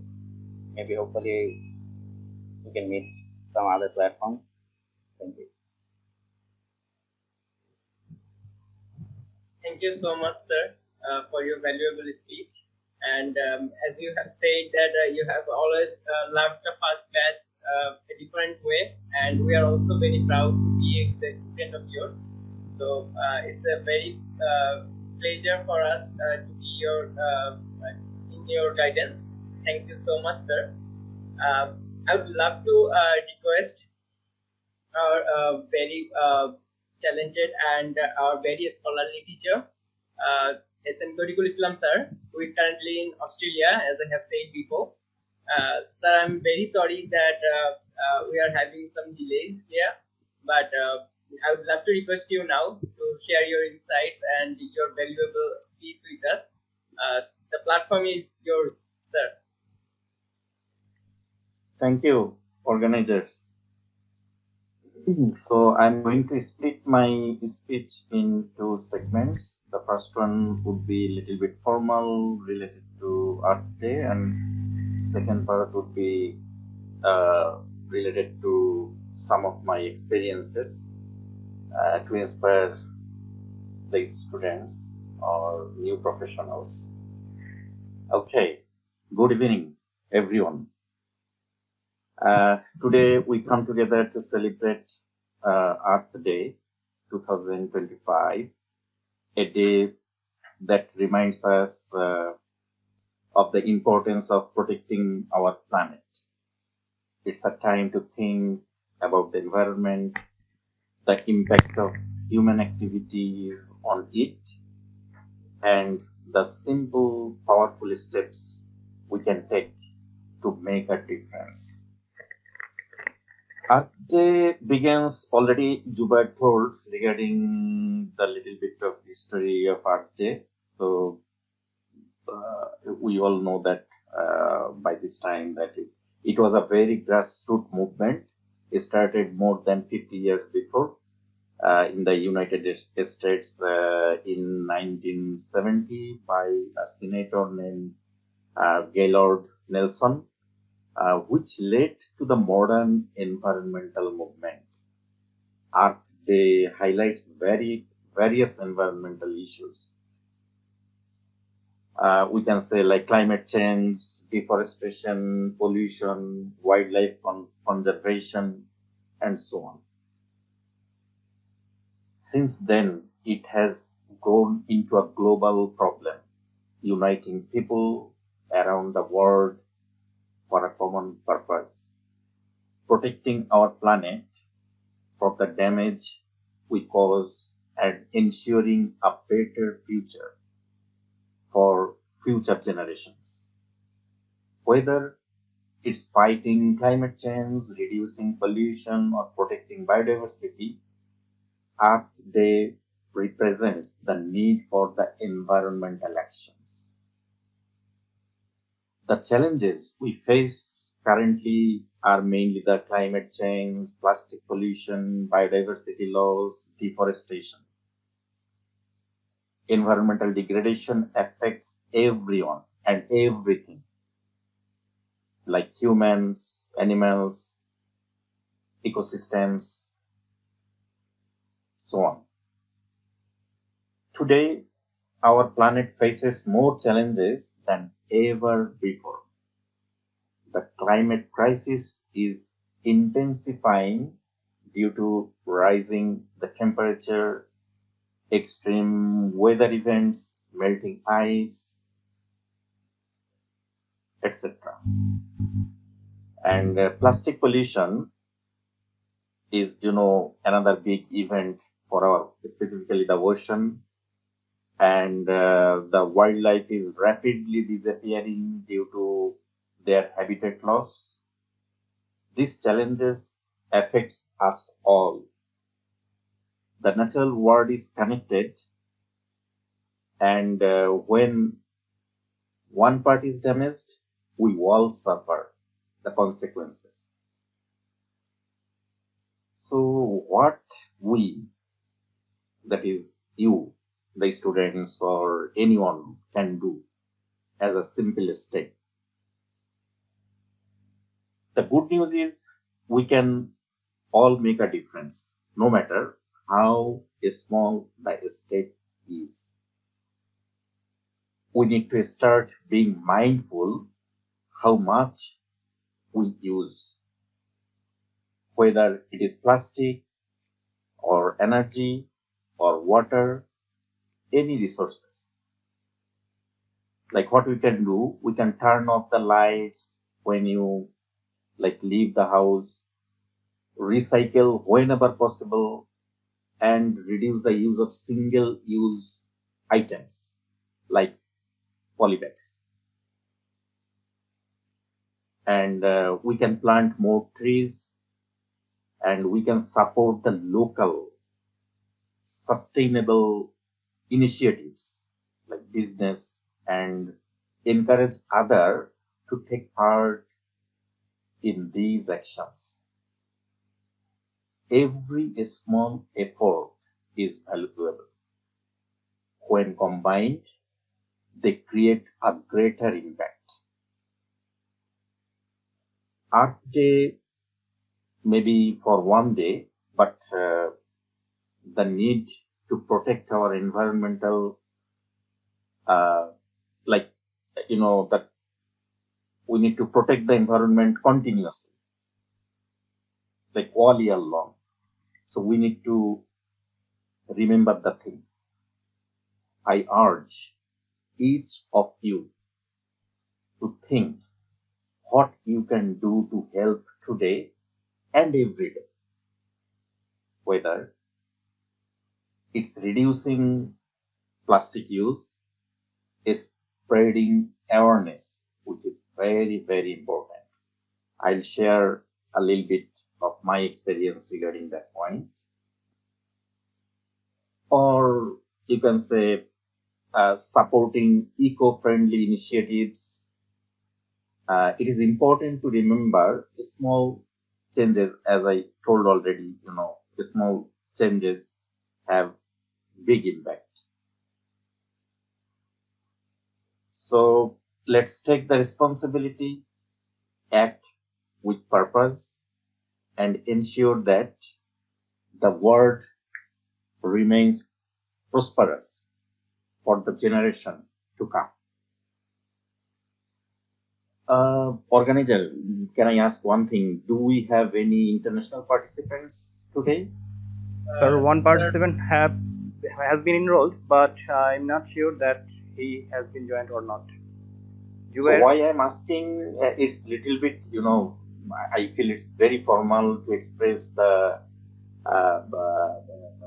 Maybe hopefully we can meet some other platform. Thank you. Thank you so much, sir, for your valuable speech. And as you have said that you have always loved the first batch a different way, and we are also very proud to be the student of yours. So it's a very pleasure for us to be your in your guidance. Thank you so much, sir. I would love to request our very talented and our very scholarly teacher SM Tariqul Islam sir, who is currently in Australia, as I have said before. Sir, I'm very sorry that we are having some delays here, but I would love to request you now to share your insights and your valuable speech with us. The platform is yours, sir. Thank you, organizers. So I'm going to split my speech into segments. The first one would be a little bit formal, related to Earth Day, and second part would be related to some of my experiences to inspire the students or new professionals. Okay, good evening, everyone. Today we come together to celebrate Earth Day 2025, a day that reminds us of the importance of protecting our planet. It's a time to think about the environment, the impact of human activities on it, and the simple, powerful steps we can take to make a difference. Earth Day begins already. Jubaer told regarding the little bit of history of Earth Day. So we all know that by this time that it was a very grassroots movement. It started more than 50 years before in the United States in 1970 by a senator named Gaylord Nelson. Which led to the modern environmental movement. Earth Day highlights various environmental issues. We can say like climate change, deforestation, pollution, wildlife conservation, and so on. Since then, it has grown into a global problem, uniting people around the world for a common purpose, protecting our planet from the damage we cause and ensuring a better future for future generations. Whether it's fighting climate change, reducing pollution, or protecting biodiversity, Earth Day represents the need for the environmental actions. The challenges we face currently are mainly the climate change, plastic pollution, biodiversity loss, deforestation. Environmental degradation affects everyone and everything, like humans, animals, ecosystems, so on. Today, our planet faces more challenges than ever before. The climate crisis is intensifying due to rising the temperature, extreme weather events, melting ice, etc. And plastic pollution is, another big event for specifically the ocean. And the wildlife is rapidly disappearing due to their habitat loss. These challenges affects us all. The natural world is connected, and when one part is damaged, we all suffer the consequences. So what we, that is you, the students or anyone, can do as a simple step. The good news is we can all make a difference, no matter how small the step is. We need to start being mindful how much we use, whether it is plastic or energy or water, any resources. Like what we can do, we can turn off the lights when you leave the house, recycle whenever possible, and reduce the use of single-use items. like polybags. And we can plant more trees, and we can support the local sustainable initiatives like business and encourage others to take part in these actions. Every small effort is valuable. When combined, they create a greater impact. Earth Day may be for one day, but the need to protect our environmental, that we need to protect the environment continuously, like all year long. So we need to remember the thing. I urge each of you to think what you can do to help today and every day, whether it's reducing plastic use, is spreading awareness, which is very, very important. I'll share a little bit of my experience regarding that point. Or you can say supporting eco-friendly initiatives. It is important to remember small changes, as I told already, small changes have big impact. So let's take the responsibility, act with purpose, and ensure that the world remains prosperous for the generation to come. Organizer, can I ask one thing? Do we have any international participants today? Sir, one participant has been enrolled, but I'm not sure that he has been joined or not. So why I'm asking, it's little bit, I feel it's very formal to express the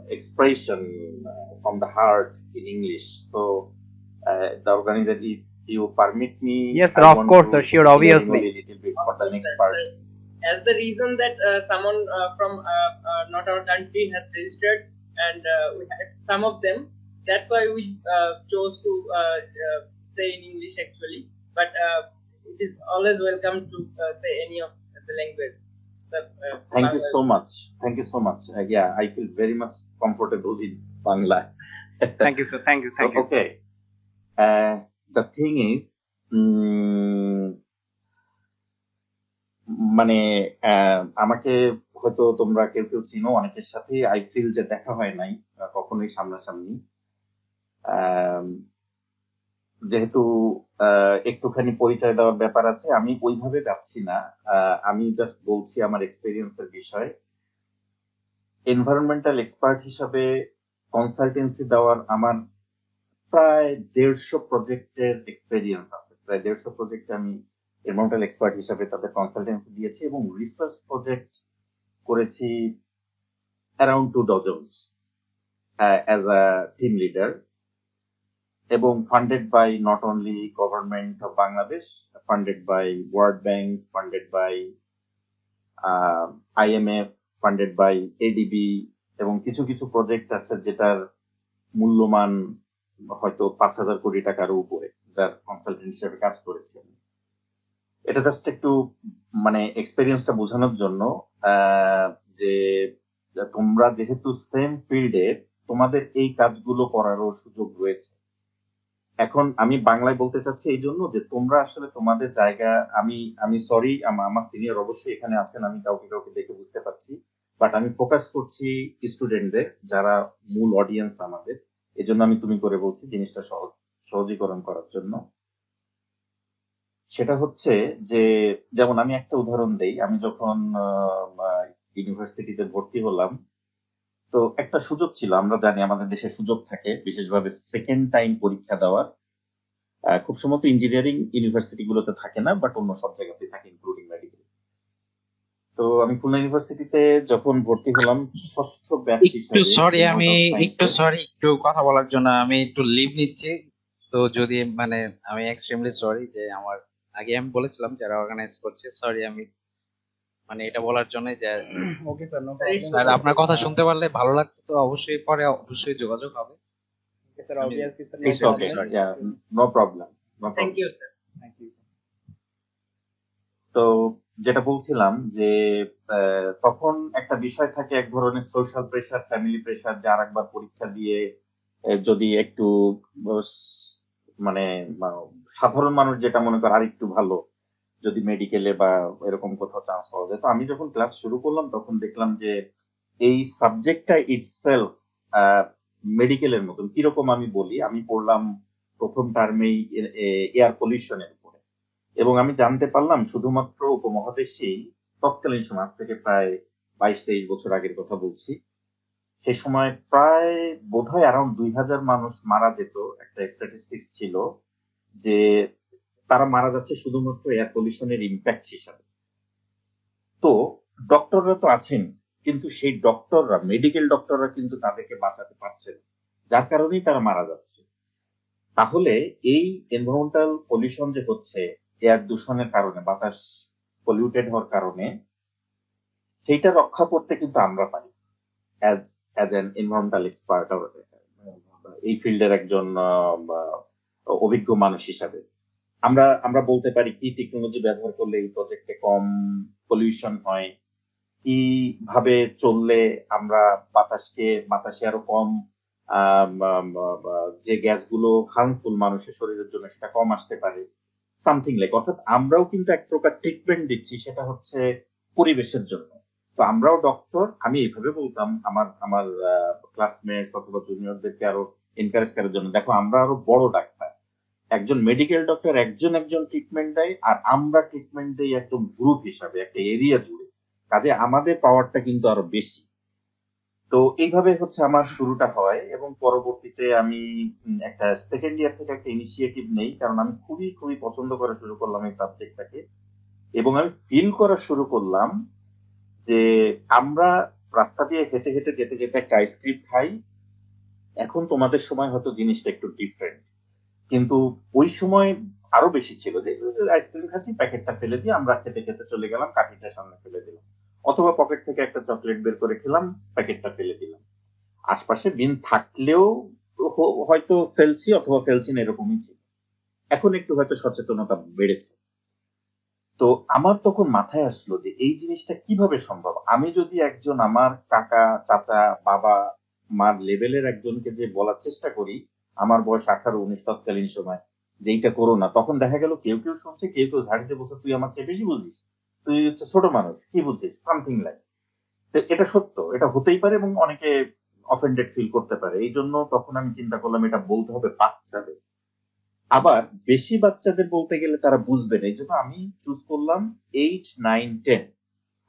expression from the heart in English. So the organizer, if you permit me, yes, sir, of course, sir, sure, obviously. A little bit for the next part. As the reason that someone from not our country has registered, and we had some of them, that's why we chose to say in English actually. But it is always welcome to say any of the language. So, thank you so much. Thank you so much. Yeah, I feel very much comfortable in Bangla. Thank you, sir. Thank you. Thank you. Okay. The thing is, মানে আমাকে হয়তো তোমরা কেউ কেউ চিনো, অনেকের সাথে I feel যে দেখা হয় নাই কখনোই সামনাসামনি। যেহেতু একটুখানি পরিচয় দেওয়ার ব্যাপার আছে, আমি ওইভাবে যাচ্ছি না, আমি জাস্ট বলছি আমার এক্সপেরিয়েন্সের বিষয়। এনভায়রনমেন্টাল এক্সপার্ট হিসাবে কনসালটেন্সি দেওয়ার আমার প্রায় 150 প্রজেক্টের এক্সপেরিয়েন্স আছে। প্রায় 150 প্রজেক্টে আমি এনভায়রনমেন্টাল এক্সপার্ট হিসাবে তাদের কনসালটেন্সি দিয়েছি এবং রিসার্চ প্রজেক্ট করেছি around 2 dozens as a team leader, এবং funded by not only government of Bangladesh, funded by World Bank, funded by IMF, funded by ADB, এবং কিছু কিছু প্রজেক্ট আছে যেটার মূল্যমান হয়তো 5,000 কোটি টাকার উপরে, যার কনসালটেন্ট হিসেবে কাজ করেছেন। এটা জাস্ট একটু মানে এক্সপেরিয়েন্সটা বোঝানোর জন্য যে তোমরা যেহেতু সেম ফিল্ডে, তোমাদের এই কাজগুলো করারও সুযোগ রয়েছে। এখন আমি বাংলায় বলতে চাচ্ছি এই জন্য যে তোমরা আসলে তোমাদের জায়গা, আমি সরি, আমার সিনিয়র অবশ্যই এখানে আছেন, আমি কাউকে কাউকে দেখে বুঝতে পারছি, বাট আমি ফোকাস করছি স্টুডেন্টদের যারা মূল অডিয়েন্স আমাদের, এই জন্য আমি তুমি করে বলছি জিনিসটা সহজীকরণ করার জন্য। সেটা হচ্ছে যে, যেমন আমি একটা উদাহরণ দেই, আমি যখন ইউনিভার্সিটিতে ভর্তি হলাম, তো একটা সুযোগ ছিল, আমরা জানি আমাদের দেশে সুযোগ থাকে বিশেষভাবে সেকেন্ড টাইম পরীক্ষা দেওয়ার। খুব সম্ভবত ইঞ্জিনিয়ারিং ইউনিভার্সিটি গুলোতে থাকে না, বাট অন্য সব জায়গাতে থাকে, ইনক্লুডিং মেডিকেল। তো আমি খুলনা ইউনিভার্সিটিতে যখন ভর্তি হলাম, ষষ্ঠ ব্যাচ হিসেবে। একটু সরি, একটু কথা বলার জন্য আমি একটু লিভ নিচ্ছি, তো যদি মানে আমি এক্সট্রিমলি সরি যে আমার আগে আমি বলেছিলাম যারা অর্গানাইজ করছে, সরি আমি মানে এটা বলার জন্য যে okay sir, no It's problem. Sir okay, আপনার sir. কথা শুনতে পারলে ভালো লাগতো, তো অবশ্যই পরে অবশ্যই যোগাযোগ হবে। ওকে স্যার, আমি obviously sir, no It's okay. Problem. Yeah, no problem. No Thank problem. you, sir. Thank you. তো যেটা বলছিলাম যে তখন একটা বিষয় থাকে, এক ধরনের সোশ্যাল প্রেশার, ফ্যামিলি প্রেশার, যে আরেকবার পরীক্ষা দিয়ে যদি একটু মানে সাধারণ মানুষ যেটা মনে করে আর একটু ভালো, যদি মেডিকেলে বা এরকম কোথাও চান্স পাওয়া যায়। তো আমি যখন ক্লাস শুরু করলাম তখন দেখলাম যে এই সাবজেক্টটা ইটসেলফ মেডিকেলের মতন। কিরকম আমি বলি, আমি পড়লাম প্রথম টার্মেই এয়ার পলিউশনের উপরে, এবং আমি জানতে পারলাম শুধুমাত্র উপমহাদেশেই তৎকালীন সময়, আজ থেকে প্রায় 22-23 বছর আগের কথা বলছি, সে সময় প্রায় বোধহয় অ্যারাউন্ড 2000 মানুষ মারা যেত। একটা স্ট্যাটিস্টিক্স ছিল যে তারা মারা যাচ্ছে শুধুমাত্র এয়ার পলিউশনের ইম্প্যাক্ট হিসাবে। তো ডক্টররা তো আছেন, কিন্তু সেই ডক্টররা, মেডিকেল ডক্টররা কিন্তু তাদেরকে বাঁচাতে পারছেন, যার কারণেই তারা মারা যাচ্ছে। তাহলে এই এনভায়রনমেন্টাল পলিউশন যে হচ্ছে এয়ার দূষণের কারণে, বাতাস পলিউটেড হওয়ার কারণে, সেইটা রক্ষা করতে কিন্তু আমরা পারি অ্যাজ অ্যান এনভায়রনমেন্টাল এক্সপার্ট, এই ফিল্ডের একজন অভিজ্ঞ মানুষ হিসাবে আমরা আমরা বলতে পারি কি টেকনোলজি ব্যবহার করলে এই প্রজেক্টে কম পলিউশন হয়, কিভাবে চললে আমরা বাতাসে আরো কম যে গ্যাসগুলো হার্মফুল মানুষের শরীরের জন্য সেটা কম আসতে পারে, সামথিং লাইক। অর্থাৎ আমরাও কিন্তু এক প্রকার ট্রিটমেন্ট দিচ্ছি, সেটা হচ্ছে পরিবেশের জন্য। তো আমরাও ডক্টর, আমি এইভাবে বলতাম আমার আমার ক্লাসমেটস অথবা জুনিয়রদেরকে আরো এনকারেজ করার জন্য, দেখো আমরা আরো বড় ডাক্তার, একজন মেডিকেল ডক্টর একজন ট্রিটমেন্ট দেয়, আর আমরা ট্রিটমেন্ট দেই একদম গ্রুপ হিসাবে, একটা এরিয়া জুড়ে, কাজে আমাদের পাওয়ারটা কিন্তু আরো বেশি। তো এইভাবে হচ্ছে আমার শুরুটা হয়, এবং পরবর্তীতে আমি একটা সেকেন্ড ইয়ার থেকে একটা ইনিশিয়েটিভ নেই, কারণ আমি খুবই খুবই পছন্দ করা শুরু করলাম এই সাবজেক্টটাকে, এবং আমি ফিল করা শুরু করলাম যে আমরা রাস্তা দিয়ে হেঁটে হেঁটে যেতে যেতে একটা আইসক্রিম খাই। এখন তোমাদের সময় হয়তো জিনিসটা একটু ডিফারেন্ট, কিন্তু ওই সময় আরো বেশি ছিল যে আইসক্রিম খাচ্ছি, প্যাকেটটা ফেলে দিয়ে আমরা খেতে খেতে চলে গেলাম, কাঠিটা সামনে ফেলে দিলাম, অথবা পকেট থেকে একটা চকলেট বের করে খেলাম, প্যাকেটটা ফেলে দিলাম। আশপাশে বিন থাকলেও হয়তো ফেলছি অথবা ফেলছি না, এরকমই ছিল। এখন একটু হয়তো সচেতনতা বেড়েছে। তো আমার তখন মাথায় আসলো যে এই জিনিসটা কিভাবে সম্ভব। আমি যদি একজন আমার কাকা, চাচা, বাবা, মার লেভেলের একজনকে যে বলার চেষ্টা করি, আমার বয়স 18-19 তৎকালীন সময়, যে এইটা করো না, তখন দেখা গেল কেউ কেউ শুনছে, কেউ কেউ ঝাড়িতে বসে, তুই আমার চেয়ে বেশি বুঝিস, তুই হচ্ছে ছোট মানুষ, কি বুঝিস, সামথিং লাইক। তো এটা সত্য, এটা হতেই পারে, এবং অনেকে অফেন্ডেড ফিল করতে পারে। এই জন্য তখন আমি চিন্তা করলাম এটা বলতে হবে বাচ্চাদের, আবার বেশি বাচ্চাদের বলতে গেলে তারা বুঝবে না। এই জন্য আমি চুজ করলাম 8, 9, 10।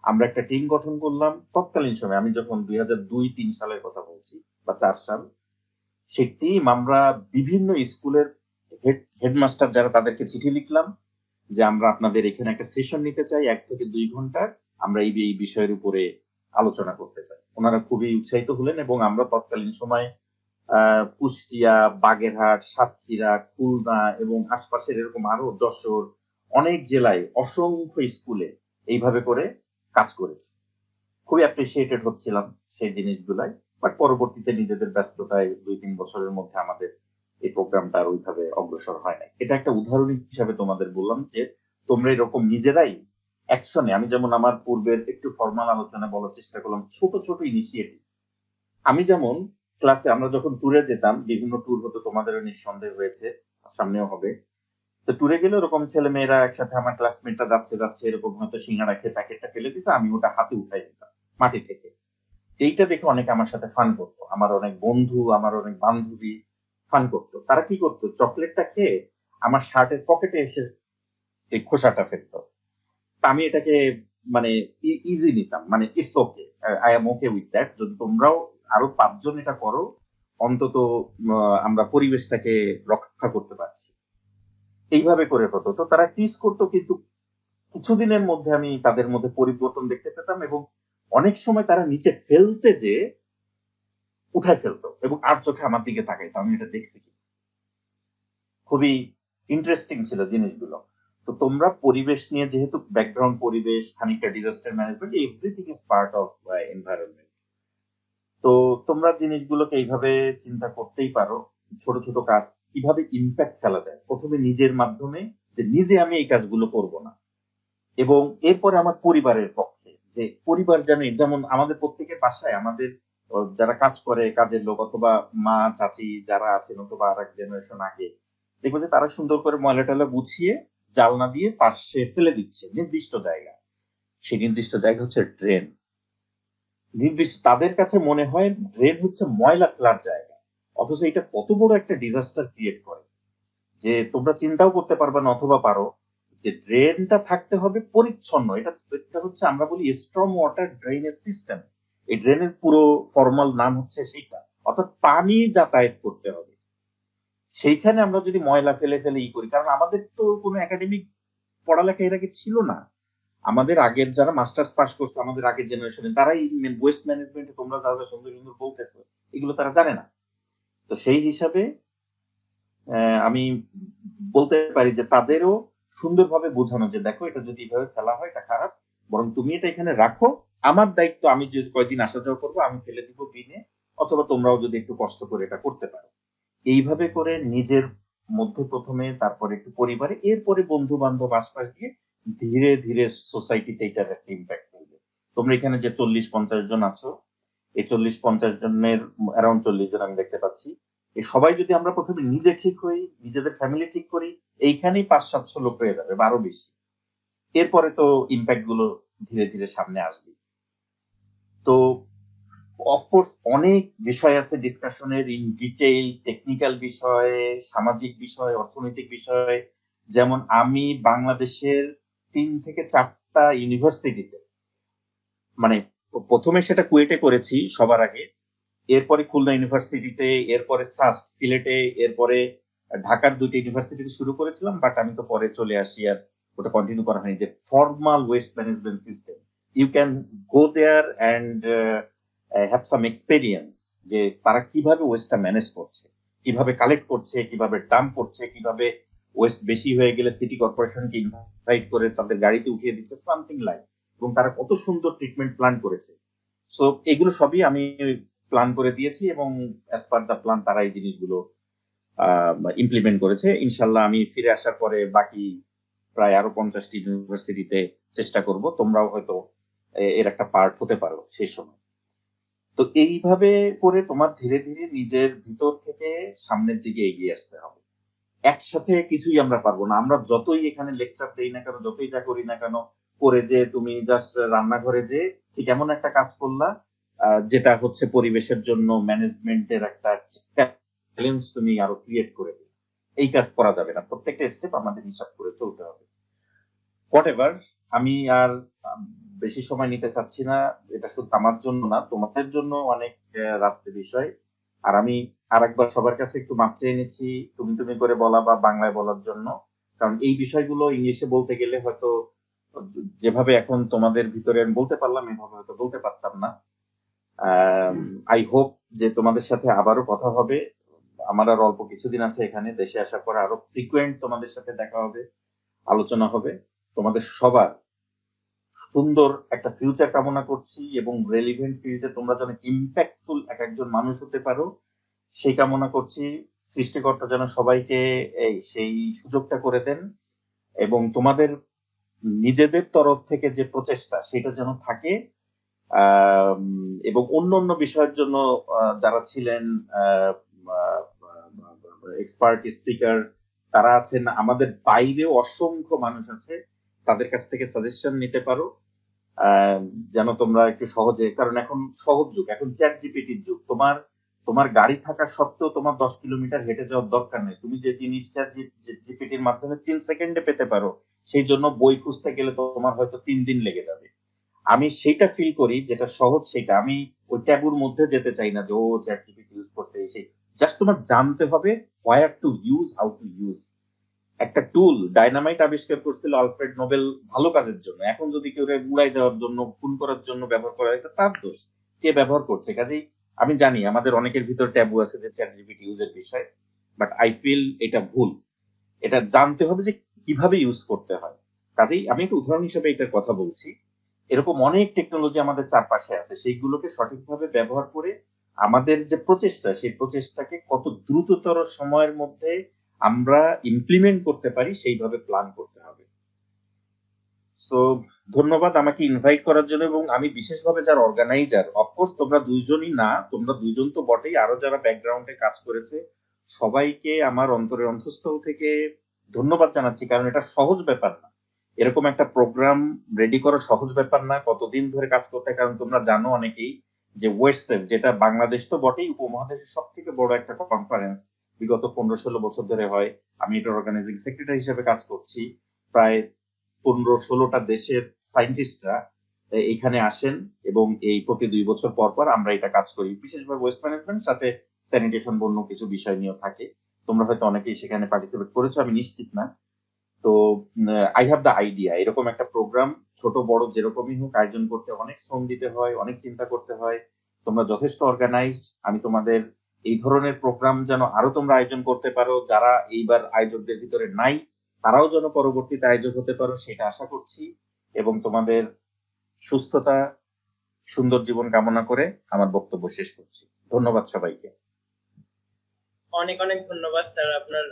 আমরা একটা টিম গঠন করলাম তৎকালীন সময়, আমি যখন 2002-3 সালের কথা বলছি, বা 4 সাল। সেই টিম আমরা বিভিন্ন স্কুলের হেডমাস্টার যারা, তাদেরকে চিঠি লিখলাম যে আমরা আপনাদের এখানে একটা সেশন নিতে চাই 1 থেকে 2 ঘন্টার, আমরা এই বিষয়ের উপরে আলোচনা করতে চাই। ওনারা খুবই উৎসাহিত হলেন, এবং আমরা তৎকালীন সময় কুষ্টিয়া, বাগেরহাট, সাতক্ষীরা, খুলনা এবং আশপাশের এরকম আরো যশোর, অনেক জেলায় অসংখ্য স্কুলে এইভাবে করে কাজ করেছি। খুবই অ্যাপ্রিসিয়েটেড হচ্ছিলাম সেই জিনিসগুলাই। বাট পরবর্তীতে নিজেদের ব্যস্ততায় 2-3 বছরের মধ্যে আমাদের এই প্রোগ্রামটা আর ওইভাবে অগ্রসর হয় নাই। এটা একটা উদাহরণ হিসাবে তোমাদের বললাম যে তোমরা এরকম নিজেরাই অ্যাকশনে, আমি যেমন আমার পূর্বের একটু ফর্মাল আলোচনা বলার চেষ্টা করলাম, ছোট ছোট ইনিশিয়েটিভ। আমি যেমন ক্লাসে, আমরা যখন ট্যুরে যেতাম, বিভিন্ন ট্যুর হতো, তোমাদেরও নিঃসন্দেহ হয়েছে, সামনেও হবে। তো ট্যুরে গেলে ওরকম ছেলে মেয়েরা একসাথে, আমার ক্লাসমেটরা যাচ্ছে যাচ্ছে এরকম হয়তো সিঙ্গাড়া খেয়ে প্যাকেটটা ফেলে দিছে, আমি ওটা হাতে উঠাই দিতাম মাটি থেকে। এইটা দেখে অনেকে আমার সাথে ফান করতো, আমার অনেক বন্ধু, আমার অনেক বান্ধবী ফান করতো। তারা কি করতো, চকলেটটা খেয়ে আমার শার্টের পকেটে এসে এই খোসাটা ফেলতো। আমি এটাকে মানে ইজি নিতাম, মানে it's okay, I am okay with that. যদি তোমরাও আরো 5 জন এটা করো, অন্তত আমরা পরিবেশটাকে রক্ষা করতে পারছি। এইভাবে করে হতো। তো তারা টিজ করতো, কিন্তু কিছুদিনের মধ্যে আমি তাদের মধ্যে পরিবর্তন দেখতে পেতাম, এবং অনেক সময় তারা নিচে ফেলতে যে উঠায় ফেলতো, এবং আর চোখে আমার দিকে তাকাইতো, আমি এটা দেখছি কি। খুবই ইন্টারেস্টিং ছিল জিনিসগুলো। তো তোমরা পরিবেশ নিয়ে যেহেতু ব্যাকগ্রাউন্ড পরিবেশ, খানিকটা disaster management, everything is part of environment. তো তোমরা জিনিসগুলোকে এইভাবে চিন্তা করতেই পারো, ছোট ছোট কাজ কিভাবে ইম্প্যাক্ট ফেলা যায়, প্রথমে নিজের মাধ্যমে, যে নিজে আমি এই কাজগুলো করব না, এবং এরপরে আমার পরিবারের পক্ষে, যে পরিবার জানে, যেমন আমাদের প্রত্যেকের বাসায় আমাদের যারা কাজ করে, কাজের লোক অথবা মা চাচি যারা আছেন অথবা আর এক জেনারেশন আগে, দেখবো যে তারা সুন্দর করে ময়লা টয়লা গুছিয়ে জালনা দিয়ে পাশে ফেলে দিচ্ছে নির্দিষ্ট জায়গা। সেই নির্দিষ্ট জায়গা হচ্ছে ড্রেন। নির্দিষ্ট তাদের কাছে মনে হয় ড্রেন হচ্ছে ময়লা ফেলার জায়গা, অথচ এটা কত বড় একটা ডিজাস্টার ক্রিয়েট করে যে তোমরা চিন্তাও করতে পারবে না, অথবা পারো যে ড্রেনটা থাকতে হবে পরিচ্ছন্ন। এটা হচ্ছে আমরা বলি স্ট্রং ওয়াটার ড্রেনেজ সিস্টেম। এই ড্রেনের পুরো ফর্মাল নাম হচ্ছে সেইটা, অর্থাৎ পানি যাতায়াত করতে হবে। সেইখানে আমরা যদি ময়লা ফেলে ফেলে করি, কারণ আমাদের তো কোনো একাডেমিক পড়ালেখা এর আগে ছিল না। আমাদের আগের যারা মাস্টার্স পাস করছে, আমাদের আগের জেনারেশনে, তারাই ওয়েস্ট ম্যানেজমেন্টে তোমরা যা যা সুন্দর সুন্দর বলতেছো এগুলো তারা জানে না। তো সেই হিসাবে আমি বলতে পারি যে তাদেরও সুন্দরভাবে বোঝানো যে দেখো এটা যদি এভাবে ফেলা হয় এটা খারাপ, বরং তুমি এটা এখানে রাখো, আমার দায়িত্ব, আমি যে কয়দিন আসা যাওয়া করবো আমি ফেলে দিব বিনে, অথবা তোমরাও যদি একটু কষ্ট করে এটা করতে পারো। এইভাবে করে নিজের মধ্যে প্রথমে, তারপরে একটু পরিবারে, এরপরে বন্ধু বান্ধব আশপাশ দিয়ে ধীরে ধীরে সোসাইটিতে এটার একটা ইম্প্যাক্ট ফেলবে। তোমরা এখানে যে 40-50 জন আছো, এই 40-50 জনের অ্যারাউন্ড 40 জন আমি দেখতে পাচ্ছি, এই সবাই যদি আমরা প্রথমে নিজে ঠিক হই, নিজেদের ফ্যামিলি ঠিক করি, এইখানেই 500-700 লোক হয়ে যাবে, 12 বেশি। এরপরে তো ইম্প্যাক্ট গুলো ধীরে ধীরে সামনে আসবে। তো অফকোর্স অনেক বিষয় আছে ডিসকাশনের, ইন ডিটেইল, টেকনিক্যাল বিষয়ে, সামাজিক বিষয়, অর্থনৈতিক বিষয়। যেমন আমি বাংলাদেশের 3 থেকে 4টা ইউনিভার্সিটিতে, মানে প্রথমে সেটা কুয়েটে করেছি সবার আগে, এরপরে খুলনা ইউনিভার্সিটিতে, এরপরে সাস্ট সিলেটে, এরপরে ঢাকার 2টি ইউনিভার্সিটিতে শুরু করেছিলাম, বাট আমি তো পরে চলে আসি আর ওটা কন্টিনিউ করা হয়নি। যে formal waste management system, you can go there and have some experience, যে তারা কিভাবে ওয়েস্টটা ম্যানেজ করছে, কিভাবে কালেক্ট করছে, কিভাবে ডাম্প করছে, কিভাবে ওয়েস্ট বেশি হয়ে গেলে সিটি কর্পোরেশনকে ইনভাইট করে তাদের গাড়িতে উঠিয়ে দিচ্ছে, সামথিং লাইক, এবং তারা কত সুন্দর ট্রিটমেন্ট প্ল্যান করেছে। সো এগুলো সবই আমি প্ল্যান করে দিয়েছি, এবং অ্যাজ পার দ্য প্ল্যান তারা এই জিনিসগুলো ইমপ্লিমেন্ট করেছে। ইনশাল্লাহ আমি ফিরে আসার পরে বাকি প্রায় আরো 50টি ইউনিভার্সিটিতে চেষ্টা করব, তোমরাও হয়তো এর একটা পার্ট হতে পারো সেই সময়। তো এইভাবে করে তোমার ধীরে ধীরে নিজের ভিতর থেকে সামনের দিকে এগিয়ে আসতে হবে। একসাথে কিছুই আমরা পারবো না। আমরা যতই এখানে লেকচার দেই না কেন, যতই যা করি না কেন, করে যে তুমি জাস্ট রান্নাঘরে যে ঠিক এমন একটা কাজ করলা যেটা হচ্ছে পরিবেশের জন্য ম্যানেজমেন্টের একটা চ্যালেঞ্জ তুমি আরো ক্রিয়েট করে দিলে, এই কাজ করা যাবে না। প্রত্যেকটা স্টেপ আমাদের হিসাব করে চলতে হবে। হোয়াটএভার, আমি আর বেশি সময় নিতে চাচ্ছি না। এটা শুধু আমার জন্য না, তোমাদের জন্য অনেক রাত্রে বিষয়। আর আমি আরেকবার সবার কাছে একটু মাপ চেয়ে নিচ্ছি তুমি তুমি করে বলা বা বাংলায় বলার জন্য, কারণ এই বিষয়গুলো ইংলিশে বলতে গেলে হয়তো যেভাবে এখন তোমাদের ভিতরে আমি বলতে পারলাম এভাবে হয়তো বলতে পারতাম না। আই হোপ যে তোমাদের সাথে আবারও কথা হবে। আমার আর অল্প কিছুদিন আছে এখানে, দেশে আসার পর আরো ফ্রিকুয়েন্ট তোমাদের সাথে দেখা হবে, আলোচনা হবে। তোমাদের সবার সুন্দর একটা ফিউচার কামনা করছি, এবং রেলিভেন্ট ফিল্ডে তোমরা যেন ইম্প্যাক্টফুল এক একজন মানুষ হতে পারো সেই কামনা করছি। সৃষ্টিকর্তা যেন সবাইকে সেই সুযোগটা করে দেন, এবং তোমাদের নিজেদের তরফ থেকে যে প্রচেষ্টা সেটা যেন থাকে। এবং অন্য অন্য বিষয়ের জন্য যারা ছিলেন এক্সপার্ট স্পিকার তারা আছেন, আমাদের বাইরেও অসংখ্য মানুষ আছে, তাদের কাছ থেকে সাজেশন নিতে পারো যেন তোমরা একটু সহজে, কারণ এখন সহজ যুগ, এখন চ্যাট জিপিটির যুগ। তোমার গাড়ি থাকা সত্ত্বেও তোমার 10 কিলোমিটার হেঁটে যাওয়ার দরকার নেই, তুমি যে জিনিসটা জিপিটির মাধ্যমে 3 সেকেন্ডে পেতে পারো, সেই জন্য বই খুঁজতে গেলে তোমার হয়তো 3 দিন লেগে যাবে। আমি সেইটা ফিল করি যেটা সহজ, সেটা আমি ওই ট্যাবুর মধ্যে যেতে চাই না যে ও চ্যাট জিপিটি ইউজ করছে। সেই জাস্ট তোমার জানতে হবে হোয়ার to use, how to use. একটা টুল ডাইনামাইট আবিষ্কার করছিল আলফ্রেড নোবেল ভালো কাজের জন্য, এখন যদি কেউ উড়াই দেওয়ার জন্য, খুন করার জন্য ব্যবহার করা, এটা তার দোষ, কে ব্যবহার করছে। কাজেই আমি জানি আমাদের অনেকের ভিতর ট্যাবু আছে যে চ্যাট জিপিটি ইউজের বিষয়, বাট আই ফিল এটা ভুল। এটা জানতে হবে যে কিভাবে ইউজ করতে হয়। কাজেই আমি একটু উদাহরণ হিসেবে এটার কথা বলছি। এরকম অনেক টেকনোলজি আমাদের চারপাশে আছে, সেইগুলোকে সঠিকভাবে ব্যবহার করে আমাদের যে প্রচেষ্টা, সেই প্রচেষ্টাকে কত দ্রুততর সময়ের মধ্যে আমরা ইমপ্লিমেন্ট করতে পারি সেইভাবে প্ল্যান করতে হবে। সো ধন্যবাদ আমাকে ইনভাইট করার জন্য, এবং আমি বিশেষভাবে যারা অর্গানাইজার, অফকোর্স তোমরা দুইজনই না, তোমরা দুইজন তো বটেই, আরো যারা ব্যাকগ্রাউন্ডে কাজ করেছে সবাইকে আমার অন্তরের অন্তঃস্থল থেকে ধন্যবাদ জানাচ্ছি, কারণ এটা সহজ ব্যাপার না। এরকম একটা প্রোগ্রাম রেডি করা সহজ ব্যাপার না, কতদিন ধরে কাজ করতে হয়। কারণ তোমরা জানো অনেকেই যে ওয়েস্টসেফ, যেটা বাংলাদেশ তো বটেই, উপমহাদেশের সব থেকে বড় একটা কনফারেন্স, বিগত 15-16 বছর ধরে হয়। আমি এটা অর্গানাইজিং সেক্রেটারি হিসেবে কাজ করছি। প্রায় 15-16টা দেশের সায়েন্টিস্টরা এখানে আসেন, এবং এই প্রতি 2 বছর পর পর আমরা এটা কাজ করি, বিশেষভাবে ওয়েস্ট ম্যানেজমেন্ট, সাথে স্যানিটেশন বন্য কিছু বিষয় নিয়েও থাকে। তোমরা হয়তো অনেকেই সেখানে পার্টিসিপেট করেছো, আমি নিশ্চিত না। তো আই হ্যাভ দ্য আইডিয়া, এরকম একটা প্রোগ্রাম ছোট বড় যেরকমই হোক আয়োজন করতে অনেক শ্রম দিতে হয়, অনেক চিন্তা করতে হয়। তোমরা যথেষ্ট অর্গানাইজড। আমি তোমাদের এই ধরনের প্রোগ্রাম যেন আরো তোমরা আয়োজন করতে পারো, যারা এইবার আয়োজকদের ভিতরে নাই তারাও যেন পরবর্তীতে আয়োজক হতে পারো সেটা আশা করছি, এবং তোমাদের সুস্থতা, সুন্দর জীবন কামনা করে আমার বক্তব্য শেষ করছি। ধন্যবাদ সবাইকে। অনেক অনেক ধন্যবাদ স্যার আপনার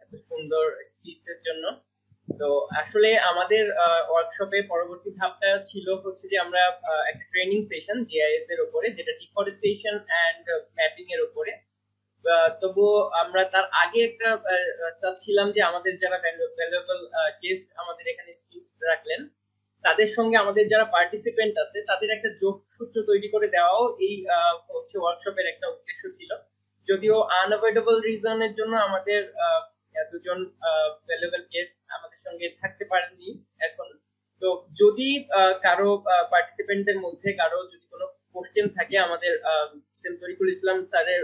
এত সুন্দর স্পিচের জন্য। তো আসলে আমাদের ওয়ার্কশপে পরবর্তী ধাপটা ছিল হচ্ছে যে আমরা একটা ট্রেনিং সেশন জিআইএস এর উপরে, যেটা ডিফরেস্টেশন এন্ড ম্যাপিং এর উপরে। তবুও আমরা তার আগে একটা চাচ্ছিলাম যে আমাদের যারা ভ্যালুয়েবল গেস্ট আমাদের এখানে স্পিচ রাখলেন, তাদের সঙ্গে আমাদের যারা পার্টিসিপেন্ট আছে তাদের একটা যোগসূত্র তৈরি করে দেওয়াও এই হচ্ছে ওয়ার্কশপের একটা উদ্দেশ্য ছিল। যদিও আনঅ্যাভয়েডেবল রিজনের জন্য আমাদের দুজন ভ্যালুয়েবল গেস্ট আমাদের সঙ্গে থাকতে পারেননি এখন। তো যদি কারো পার্টিসিপেন্টদের মধ্যে কারো যদি কোনো কোশ্চেন থাকে আমাদের তরিকুল ইসলাম স্যারের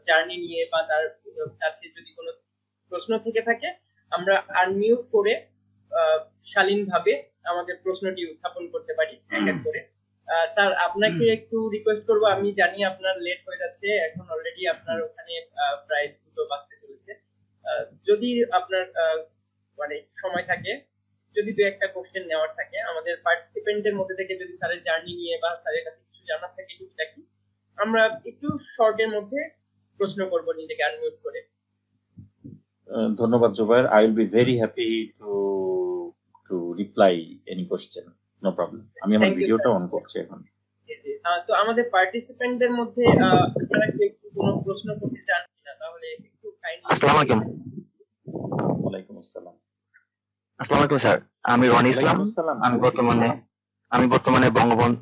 জার্নি নিয়ে, বা তার কাছে যদি কোনো প্রশ্ন থেকে থাকে, আমরা আনমিউট করে শালীনভাবে আমাদের প্রশ্নটি উত্থাপন করতে পারি এক এক করে। স্যার আপনাকে একটু রিকোয়েস্ট করবো, আমি জানি আপনার লেট হয়ে যাচ্ছে, এখন অলরেডি আপনার ওখানে প্রায় 2টো বাজতে চলেছে। যদি আপনার মানে সময় থাকে, যদি 2-একটা কোশ্চেন নেওয়ার থাকে আমাদের পার্টিসিপেন্টদের মধ্যে থেকে, যদি স্যারের জার্নি নিয়ে বা স্যারের কাছে কিছু জানার থাকে টুকিটাকি, আমরা একটু শর্টের মধ্যে প্রশ্ন করব নিজেকে আনমিউট করে। ধন্যবাদ Zubair. I will be very happy to reply any question, no problem. আমি আমার ভিডিওটা অন করছি এখন। তো আমাদের পার্টিসিপেন্টদের মধ্যে আপনারা কি একটু কোনো প্রশ্ন করতে চান কিনা, তাহলে একটু কাইন্ডলি। আসসালামু আলাইকুম। ওয়ালাইকুম আসসালাম। আসসালামু আলাইকুম স্যার, আমি রনি ইসলাম। আমি বর্তমানে বঙ্গবন্ধু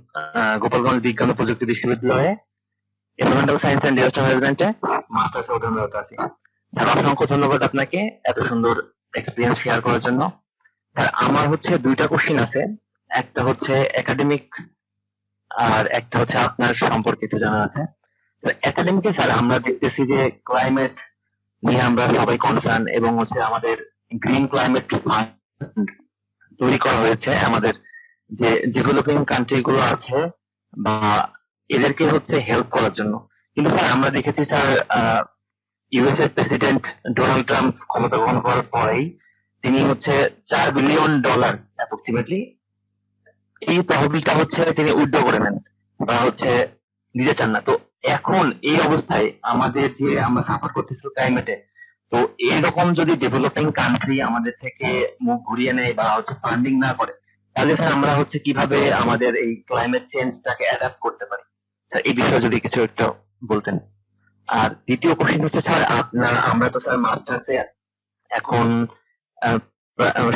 গোপালগঞ্জ বিজ্ঞান ও প্রযুক্তি বিশ্ববিদ্যালয়ে এনভায়রনমেন্টাল সায়েন্স এন্ড ডিজাস্টার ম্যানেজমেন্টে মাস্টার্স অধ্যয়নরত আছি। স্যার অসংখ্য ধন্যবাদ আপনাকে এত সুন্দর এক্সপিরিয়েন্স শেয়ার করার জন্য। স্যার আমার হচ্ছে 2টা কোশ্চেন আছে, একটা হচ্ছে একাডেমিক আর একটা হচ্ছে আপনার সম্পর্কিত জানা আছে। একাডেমিকে স্যার আমরা দেখতেছি যে ক্লাইমেট নিয়ে আমরা সবাই কনসার্ন, এবং হচ্ছে আমাদের গ্রিন ক্লাইমেট ফান্ড তৈরি করা হয়েছে আমাদের যে ডেভেলপিং কান্ট্রি গুলো আছে, বা এদেরকে হচ্ছে হেল্প করার জন্য। কিন্তু স্যার আমরা দেখেছি স্যার ইউএস এর প্রেসিডেন্ট ডোনাল্ড ট্রাম্প ক্ষমতা গ্রহণ করার পরেই তিনি হচ্ছে $4 বিলিয়ন অ্যাপ্রক্সিমেটলি এই তহবিলটা হচ্ছে তিনি উইথড্র করে নেন, বা হচ্ছে দিতে চান না। তো এখন এই অবস্থায় আমাদের যে আমরা সাফার করতেছি ক্লাইমেটে, তো এরকম যদি ডেভেলপিং কান্ট্রি আমাদের থেকে মুখ ঘুরিয়ে নেয় বা হচ্ছে ফান্ডিং না করে, তাহলে স্যার আমরা হচ্ছে কিভাবে আমাদের এই ক্লাইমেট চেঞ্জটাকে অ্যাডাপ্ট করতে পারি, স্যার এই বিষয়ে যদি কিছু একটু বলতেন। আর দ্বিতীয় কোশ্চেন হচ্ছে স্যার আমরা তো স্যার মাস্টার্সে এখন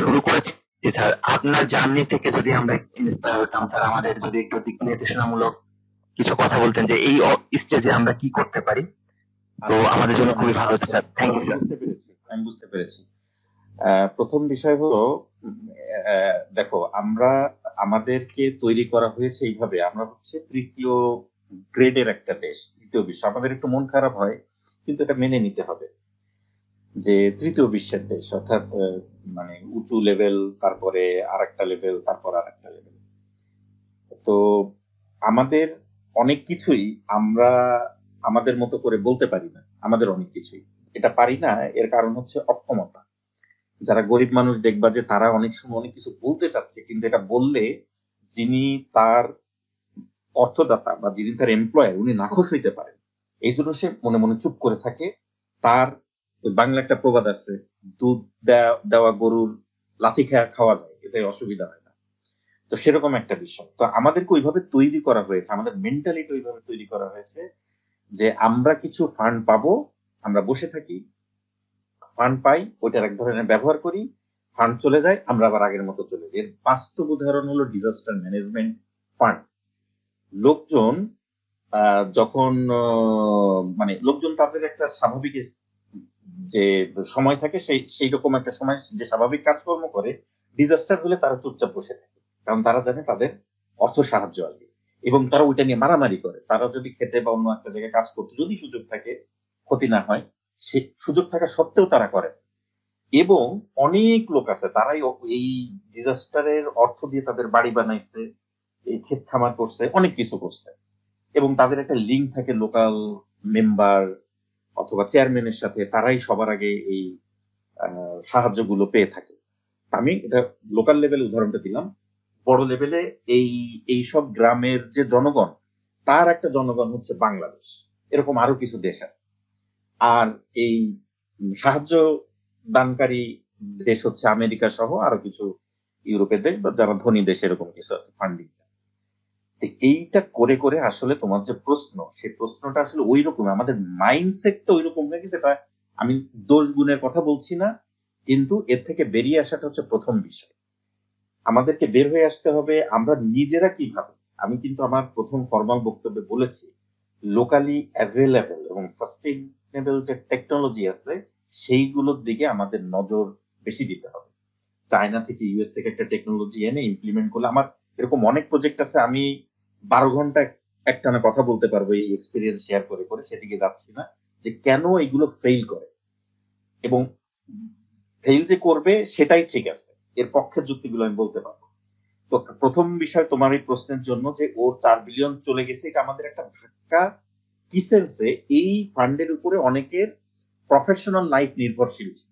শুরু করেছি স্যার, আপনার জার্নি থেকে যদি আমরা ইন্সপায়ার হতাম স্যার, আমাদের যদি একটু দিক নির্দেশনামূলক কিছু কথা বলতেন যে এই স্টেজে আমরা কি করতে পারি, তো আমাদের জন্য খুবই ভালো হতো স্যার। Thank you sir. আমি বুঝতে পেরেছি। প্রথম বিষয় হলো, দেখো আমরা আমাদেরকে তৈরি করা হয়েছে এইভাবে, আমরা হচ্ছে 3য় গ্রেডের একটা দেশ, 3য় বিশ্ব। আমাদের একটু মন খারাপ হয়, কিন্তু এটা মেনে নিতে হবে যে 3য় বিশ্বের দেশ, অর্থাৎ মানে উঁচু লেভেল, তারপরে আরেকটা লেভেল, তারপর আরেকটা লেভেল। তো আমাদের অনেক কিছুই আমরা আমাদের মতো করে বলতে পারি না, আমাদের অনেক কিছুই এটা পারি না, এর কারণ হচ্ছে অক্ষমতা। যারা গরিব মানুষ দেখবা যে তারা অনেক সময় অনেক কিছু বলতে চাচ্ছে, কিন্তু এটা বললে যিনি তার অর্থদাতা বা যিনি তার এমপ্লয়ার উনি নাখোশ হইতে পারেন, এই জন্য সে মনে মনে চুপ করে থাকে। তার বাংলা একটা প্রবাদ আছে, দুধ দেওয়া গরুর লাথি খাওয়া যায়, এতে অসুবিধা হয় না। তো সেরকম একটা বিষয়। তো আমাদেরকে ওইভাবে তৈরি করা হয়েছে, আমাদের মেন্টালিটি ওইভাবে তৈরি করা হয়েছে যে আমরা কিছু ফান্ড পাবো, আমরা বসে থাকি, ফান্ড পাই, ওইটার এক ধরনের ব্যবহার করি, ফান্ড চলে যায়, আমরা আবার আগের মতো চলে যাই। এর বাস্তব উদাহরণ হলো ডিজাস্টার ম্যানেজমেন্ট ফান্ড। লোকজন যখন মানে লোকজন তাদের একটা স্বাভাবিক যে সময় থাকে, সেই রকম একটা সময় যে স্বাভাবিক কাজকর্ম করে, ডিজাস্টার হলে তারা চুপচাপ বসে থাকে, কারণ তারা জানে তাদের অর্থ সাহায্য আসবে, এবং তারা ওইটা নিয়ে মারামারি করে। তারা যদি খেতে বা অন্য একটা জায়গায় কাজ করতে যদি সুযোগ থাকে, ক্ষতি না হয়, সে সুযোগ থাকা সত্ত্বেও তারা করে। এবং অনেক লোক আছে তারাই এই ডিজাস্টারের অর্থ দিয়ে তাদের বাড়ি বানাইছে, এই ক্ষেত খামার করছে, অনেক কিছু করছে, এবং তাদের একটা লিঙ্ক থাকে লোকাল মেম্বার অথবা চেয়ারম্যানের সাথে, তারাই সবার আগে এই সাহায্যগুলো পেয়ে থাকে। আমি এটা লোকাল লেভেলে উদাহরণটা দিলাম। বড় লেভেলে এই সব গ্রামের যে জনগণ, তার একটা জনগণ হচ্ছে বাংলাদেশ, এরকম আরো কিছু দেশ আছে। আর এই সাহায্য দানকারী দেশ হচ্ছে আমেরিকা সহ আরো কিছু ইউরোপের দেশ বা যারা ধনী দেশ, এরকম কিছু আছে ফান্ডিং। এইটা করে করে আসলে তোমার যে প্রশ্ন, সেই প্রশ্নটা আসলে ওই রকম, আমাদের মাইন্ডসেটটা ওই রকম হয়ে গেছে। এটা আমি দোষ গুণের কথা বলছি না, কিন্তু এর থেকে বেরিয়ে আসাটা হচ্ছে প্রথম বিষয়। আমাদেরকে বের হয়ে আসতে হবে আমরা নিজেরা কিভাবে। আমি কিন্তু আমার প্রথম ফর্মাল বক্তব্যে বলেছি, লোকালি অ্যাভেলেবল এবং সাস্টেইনেবল যে টেকনোলজি আছে সেইগুলোর দিকে আমাদের নজর বেশি দিতে হবে। চায়না থেকে ইউএস থেকে একটা টেকনোলজি এনে ইমপ্লিমেন্ট করলে, আমার এরকম অনেক প্রজেক্ট আছে, আমি 12 ঘন্টা একটানা কথা বলতে পারবো এই এক্সপিরিয়েন্স শেয়ার করে করে, সেদিকে যাচ্ছি না, যে কেন এগুলো ফেইল করে এবং ফেইল যে করবে সেটাই ঠিক আছে, এর পক্ষের যুক্তিগুলো আমি বলতে পারবো। তো প্রথম বিষয় তোমার এই প্রশ্নের জন্য যে ওর 4 বিলিয়ন চলে গেছে, এটা আমাদের একটা ধাক্কা। কি সেন্সে? এই ফান্ডের উপরে অনেকের প্রফেশনাল লাইফ নির্ভরশীল ছিল।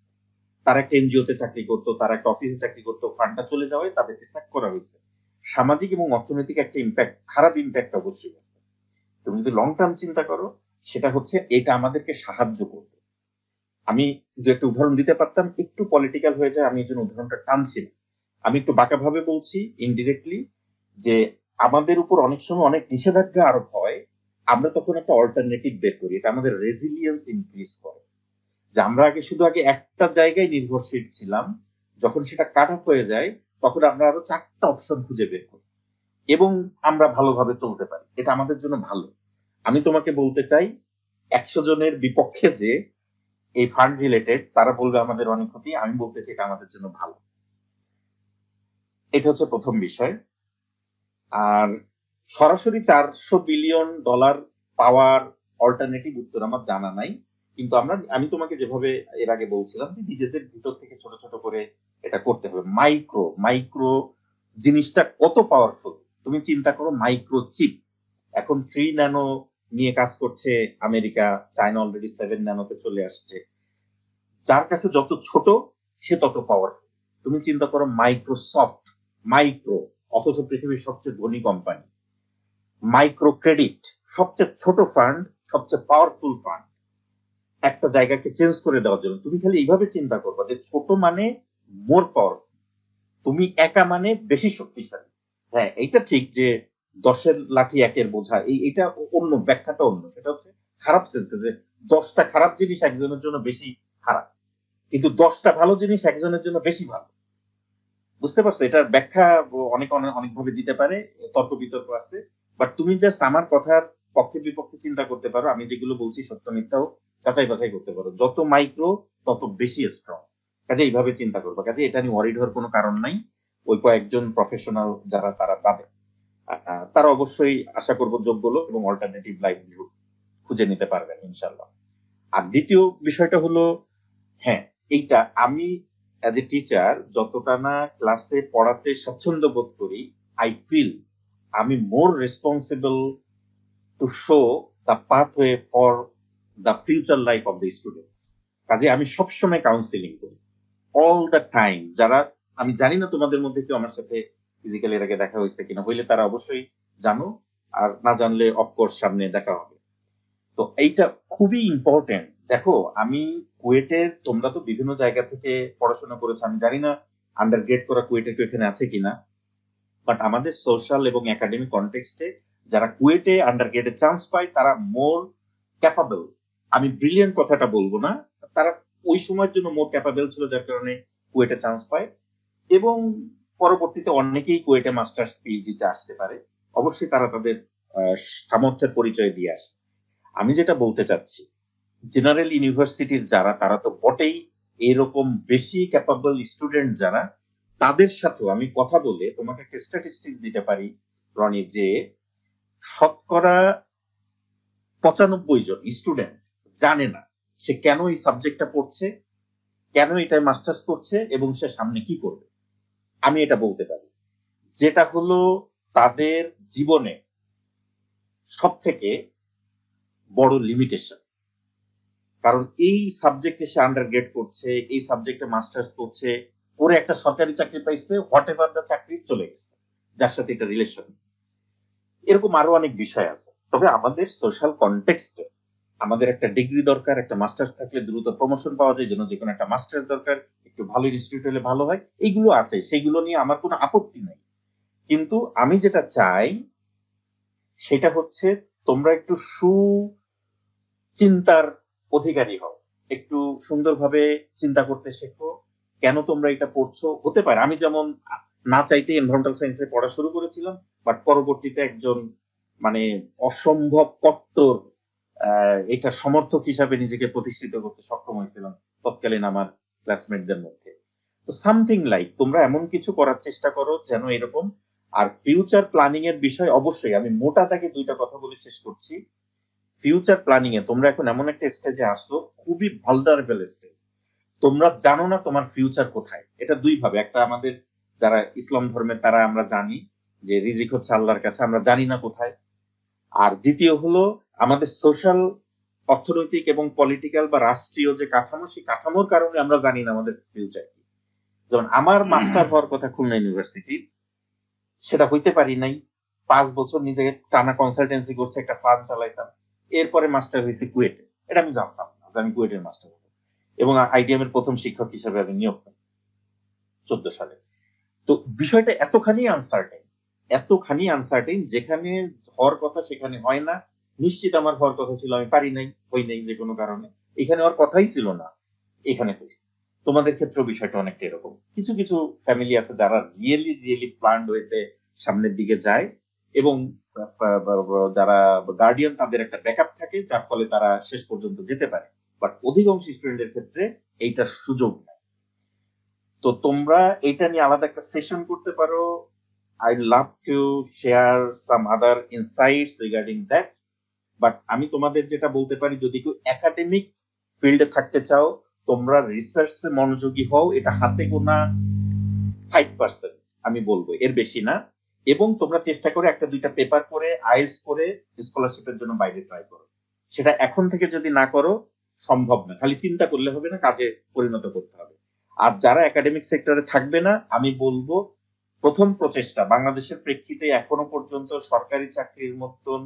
তারা একটা এনজিওতে চাকরি করতো, তারা একটা অফিসে চাকরি করতো, ফান্ডটা চলে যাওয়ায় তাদেরকে স্যাক করা হয়েছে। সামাজিক এবং অর্থনৈতিক একটা ইম্প্যাক্ট, খারাপ ইম্প্যাক্ট অবশ্যই আছে। তুমি যদি লং টার্ম চিন্তা করো, সেটা হচ্ছে এটা আমাদেরকে সাহায্য করবে। আমি দু একটা উদাহরণ দিতে পারতাম, একটু পলিটিক্যাল হয়ে যায়, আমি এই জন্য উদাহরণটা টানছি না। আমি একটু বাঁকাভাবে বলছি ইনডিরেক্টলি, যে আমাদের উপর অনেক সময় অনেক নিষেধাজ্ঞা আরোপ হয়, আমরা তখন একটা অল্টারনেটিভ বের করি, এটা আমাদের রেজিলিয়েন্স ইনক্রিজ করে। যে আমরা শুধু আগে একটা জায়গায় নির্ভরশীল ছিলাম, যখন সেটা কাট অফ হয়ে যায় তখন আমরা আরো 4টা অপশন খুঁজে বের করি এবং আমরা ভালোভাবে চলতে পারি। এটা আমাদের জন্য ভালো। আমি তোমাকে বলতে চাই, 100 জনের বিপক্ষে যে এই ফান্ড রিলেটেড, তারা বলবে আমাদের অনেক ক্ষতি, আমি বলতে চাই এটা আমাদের জন্য ভালো। এটা হচ্ছে প্রথম বিষয়। আর সরাসরি $400 বিলিয়ন পাওয়ার অল্টারনেটিভ উত্তর আমার জানা নাই, কিন্তু আমি তোমাকে যেভাবে এর আগে বলছিলাম যে নিজেদের ভিতর থেকে ছোট ছোট করে এটা করতে হবে। মাইক্রো জিনিসটা কত পাওয়ারফুল তুমি চিন্তা করো। মাইক্রো চিপ এখন 3 ন্যানো নিয়ে কাজ করছে আমেরিকা, চায়না অলরেডি 7 ন্যানোতে চলে আসছে। যার কাছে যত ছোট সে তত পাওয়ারফুল। তুমি চিন্তা করো মাইক্রোসফট, মাইক্রো, অথচ পৃথিবীর সবচেয়ে ধনী কোম্পানি। মাইক্রো ক্রেডিট, সবচেয়ে ছোট ফান্ড, সবচেয়ে পাওয়ারফুল ফান্ড একটা জায়গাকে চেঞ্জ করে দেওয়ার জন্য। তুমি খালি এইভাবে চিন্তা করবা যে ছোট মানে মোর পাওয়ারফুল, তুমি একা মানে বেশি শক্তিশালী। হ্যাঁ, এইটা ঠিক যে 10-এর লাঠি 1-এর বোঝা, এইটা অন্য ব্যাখ্যাটা অন্য, সেটা হচ্ছে খারাপ সেন্সে, যে 10টা খারাপ জিনিস একজনের জন্য বেশি খারাপ, কিন্তু 10টা ভালো জিনিস একজনের জন্য বেশি ভালো। বুঝতে পারছো? এটার ব্যাখ্যা অনেক অনেকভাবে দিতে পারে, তর্ক বিতর্ক আছে, বাট তুমি জাস্ট আমার কথার পক্ষে বিপক্ষে চিন্তা করতে পারো। আমি যেগুলো বলছি সত্য মিথ্যাও যাচাই বাছাই করতে পারো। যত মাইক্রো তত বেশি স্ট্রং। কাজে এইভাবে চিন্তা করবো। কাজে এটা নিয়ে ওয়ারিড হওয়ার কোনো কারণ নাই। ওই কয়েকজন প্রফেশনাল যারা তারা বাদে, তারা অবশ্যই আশা করবো যোগ্য লোক এবং অল্টারনেটিভ লাইভলিহুড খুঁজে নিতে পারবেন ইনশাল্লাহ। আর দ্বিতীয় বিষয়টা হলো, হ্যাঁ, এইটা আমি অ্যাজ এ টিচার যতটা না ক্লাসে পড়াতে স্বাচ্ছন্দ্য বোধ করি, আই ফিল আমি more responsible to show the pathway for the future life of the students. কাজে আমি সবসময় কাউন্সিলিং করি, অল দ্য টাইম, যারা আমি জানি না তোমাদের মধ্যে কেউ আমার সাথে ফিজিক্যালি এর আগে দেখা হয়েছে কিনা, হইলে তারা অবশ্যই জানো, আর না জানলে অফকোর্স সামনে দেখা হবে। তো এইটা খুবই ইম্পর্টেন্ট। দেখো আমি কুয়েটের, তোমরা তো বিভিন্ন জায়গা থেকে পড়াশোনা করেছো, আমি জানি না আন্ডারগ্রেড করা কুয়েটের কেউ এখানে আছে কিনা, বাট আমাদের সোশ্যাল এবং একাডেমিক কনটেক্সটে যারা কুয়েটে আন্ডারগ্রেডে চান্স পায় তারা মোর ক্যাপাবল। আমি ব্রিলিয়েন্ট কথাটা বলবো না, তারা ওই সময়ের জন্য মোর ক্যাপাবল ছিল, যার কারণে কুয়েটে চান্স পায়, এবং পরবর্তীতে অনেকেই কুয়েটে মাস্টার্স পিএইচডিতে আসতে পারে। অবশ্যই তারা তাদের সামর্থ্যের পরিচয় দিয়ে আসে। আমি যেটা বলতে চাচ্ছি, জেনারেল ইউনিভার্সিটির যারা, তারা তো বটেই, এরকম বেশি ক্যাপাবল স্টুডেন্ট যারা, তাদের সাথেও আমি কথা বলে তোমাকে একটা স্ট্যাটিস্টিক্স দিতে পারি রনি, যে শতকরা 95 জন স্টুডেন্ট জানে না সে কেন এই সাবজেক্টটা পড়ছে, কেন এটাই মাস্টার্স করছে, এবং সে সামনে কি করবে। আমি এটা বলতে পারি, যেটা হলো তাদের জীবনে সব থেকে বড় লিমিটেশন। কারণ এই সাবজেক্টে সে আন্ডারগ্রেড করছে, এই সাবজেক্টে মাস্টার্স করছে, পরে একটা সরকারি চাকরি পাইছে, হোয়াট এভার দ্য চাকরি চলে গেছে, যার সাথে এটা রিলেশন। এরকম আরো অনেক বিষয় আছে। তবে আমাদের সোশ্যাল কনটেক্সটে আমাদের একটা ডিগ্রি দরকার, একটা মাস্টার্স থাকলে দ্রুত প্রমোশন পাওয়া যায়, যেন যে কোনো একটা মাস্টার্স দরকার, একটু ভালো ইনস্টিটিউট হলে ভালো হয়, এইগুলো আছে, সেইগুলো নিয়ে আমার কোনো আপত্তি নাই। কিন্তু আমি যেটা চাই সেটা হচ্ছে তোমরা একটু সুচিন্তার অধিকারী হও, একটু সুন্দরভাবে চিন্তা করতে শেখো, কেন তোমরা এটা পড়ছো। হতে পারে আমি যেমন না চাইতে এনভায়রনমেন্টাল সায়েন্সে পড়া শুরু করেছিলাম, বাট পরবর্তীতে একজন মানে অসম্ভব কট্টর এটা সমর্থক হিসাবে নিজেকে প্রতিষ্ঠিত করতে সক্ষম হয়েছিলাম তৎকালীন আমার ক্লাসমেটদের মধ্যে। তো সামথিং লাইক তোমরা এমন কিছু করার চেষ্টা করো যেন এরকম। আর ফিউচার প্ল্যানিং এর বিষয় অবশ্যই আমি মোটা তাকে দুইটা কথা বলে শেষ করছি। ফিউচার প্ল্যানিং এ তোমরা এখন এমন একটা স্টেজে আসো, খুবই ভালনারেবল স্টেজ। তোমরা জানো না তোমার ফিউচার কোথায়। এটা দুই ভাবে, একটা আমাদের যারা ইসলাম ধর্মের তারা আমরা জানি যে রিজিক হচ্ছে আল্লাহর কাছে, আমরা জানি না কোথায়। আর দ্বিতীয় হলো আমাদের সোশ্যাল, অর্থনৈতিক এবং পলিটিক্যাল বা রাষ্ট্রীয় যে কাঠামো, সেই কাঠামোর কারণে আমরা জানি না আমাদের ফিউচার কি। যেমন আমার মাস্টার হওয়ার কথা খুলনা ইউনিভার্সিটি, সেটা হইতে পারি নাই। 5 বছর নিজেকে টানা কনসালটেন্সি করছে, একটা ফার্ম চালাইতাম, এরপরে মাস্টার হয়েছে কুয়েটে। এটা আমি জানতাম না যে আমি কুয়েটের মাস্টার হবো, এবং আইডিএম এর প্রথম শিক্ষক হিসেবে আমি নিয়োগ পাই 14 সালে। তো বিষয়টা এতখানি আনসার্টেন, যেখানে হওয়ার কথা সেখানে হয় না। নিশ্চিত আমার হওয়ার কথা ছিল, আমি পারি নাই, হই নাই যে কোনো কারণে। এখানে হওয়ার কথাই ছিল না, এখানে হয়েছে। তোমাদের ক্ষেত্রে বিষয়টা অনেকটা এরকম। কিছু কিছু ফ্যামিলি আছে যারা রিয়েলি প্ল্যান্ড হইতে সামনের দিকে যায়, এবং যারা গার্ডিয়ান তাদের একটা ব্যাকআপ থাকে, যার ফলে তারা শেষ পর্যন্ত যেতে পারে। বাট অধিকাংশ স্টুডেন্টের ক্ষেত্রে এইটার সুযোগ নেই। তো তোমরা এটা নিয়ে আলাদা একটা সেশন করতে পারো। I'd love to share some other insights regarding that. But আমি তোমাদের যেটা বলতে পারি, যদি কেউ একাডেমিক ফিল্ডে থাকতে চাও, তোমরা রিসার্চে মনোযোগী হও। এটা হাতে গোনা 5% আমি বলবো, এর বেশি না। এবং তোমরা চেষ্টা করে একটা দুইটা পেপার করে আইএলটিএস করে স্কলারশিপের জন্য বাইরে ট্রাই করো। সেটা এখন থেকে যদি না করো সম্ভব না, খালি চিন্তা করলে হবে না, কাজে পরিণত করতে হবে। আর যারা একাডেমিক সেক্টরে থাকবে না, আমি বলবো প্রথম প্রচেষ্টা বাংলাদেশের প্রেক্ষিতে এখনো পর্যন্ত সরকারি চাকরির মতন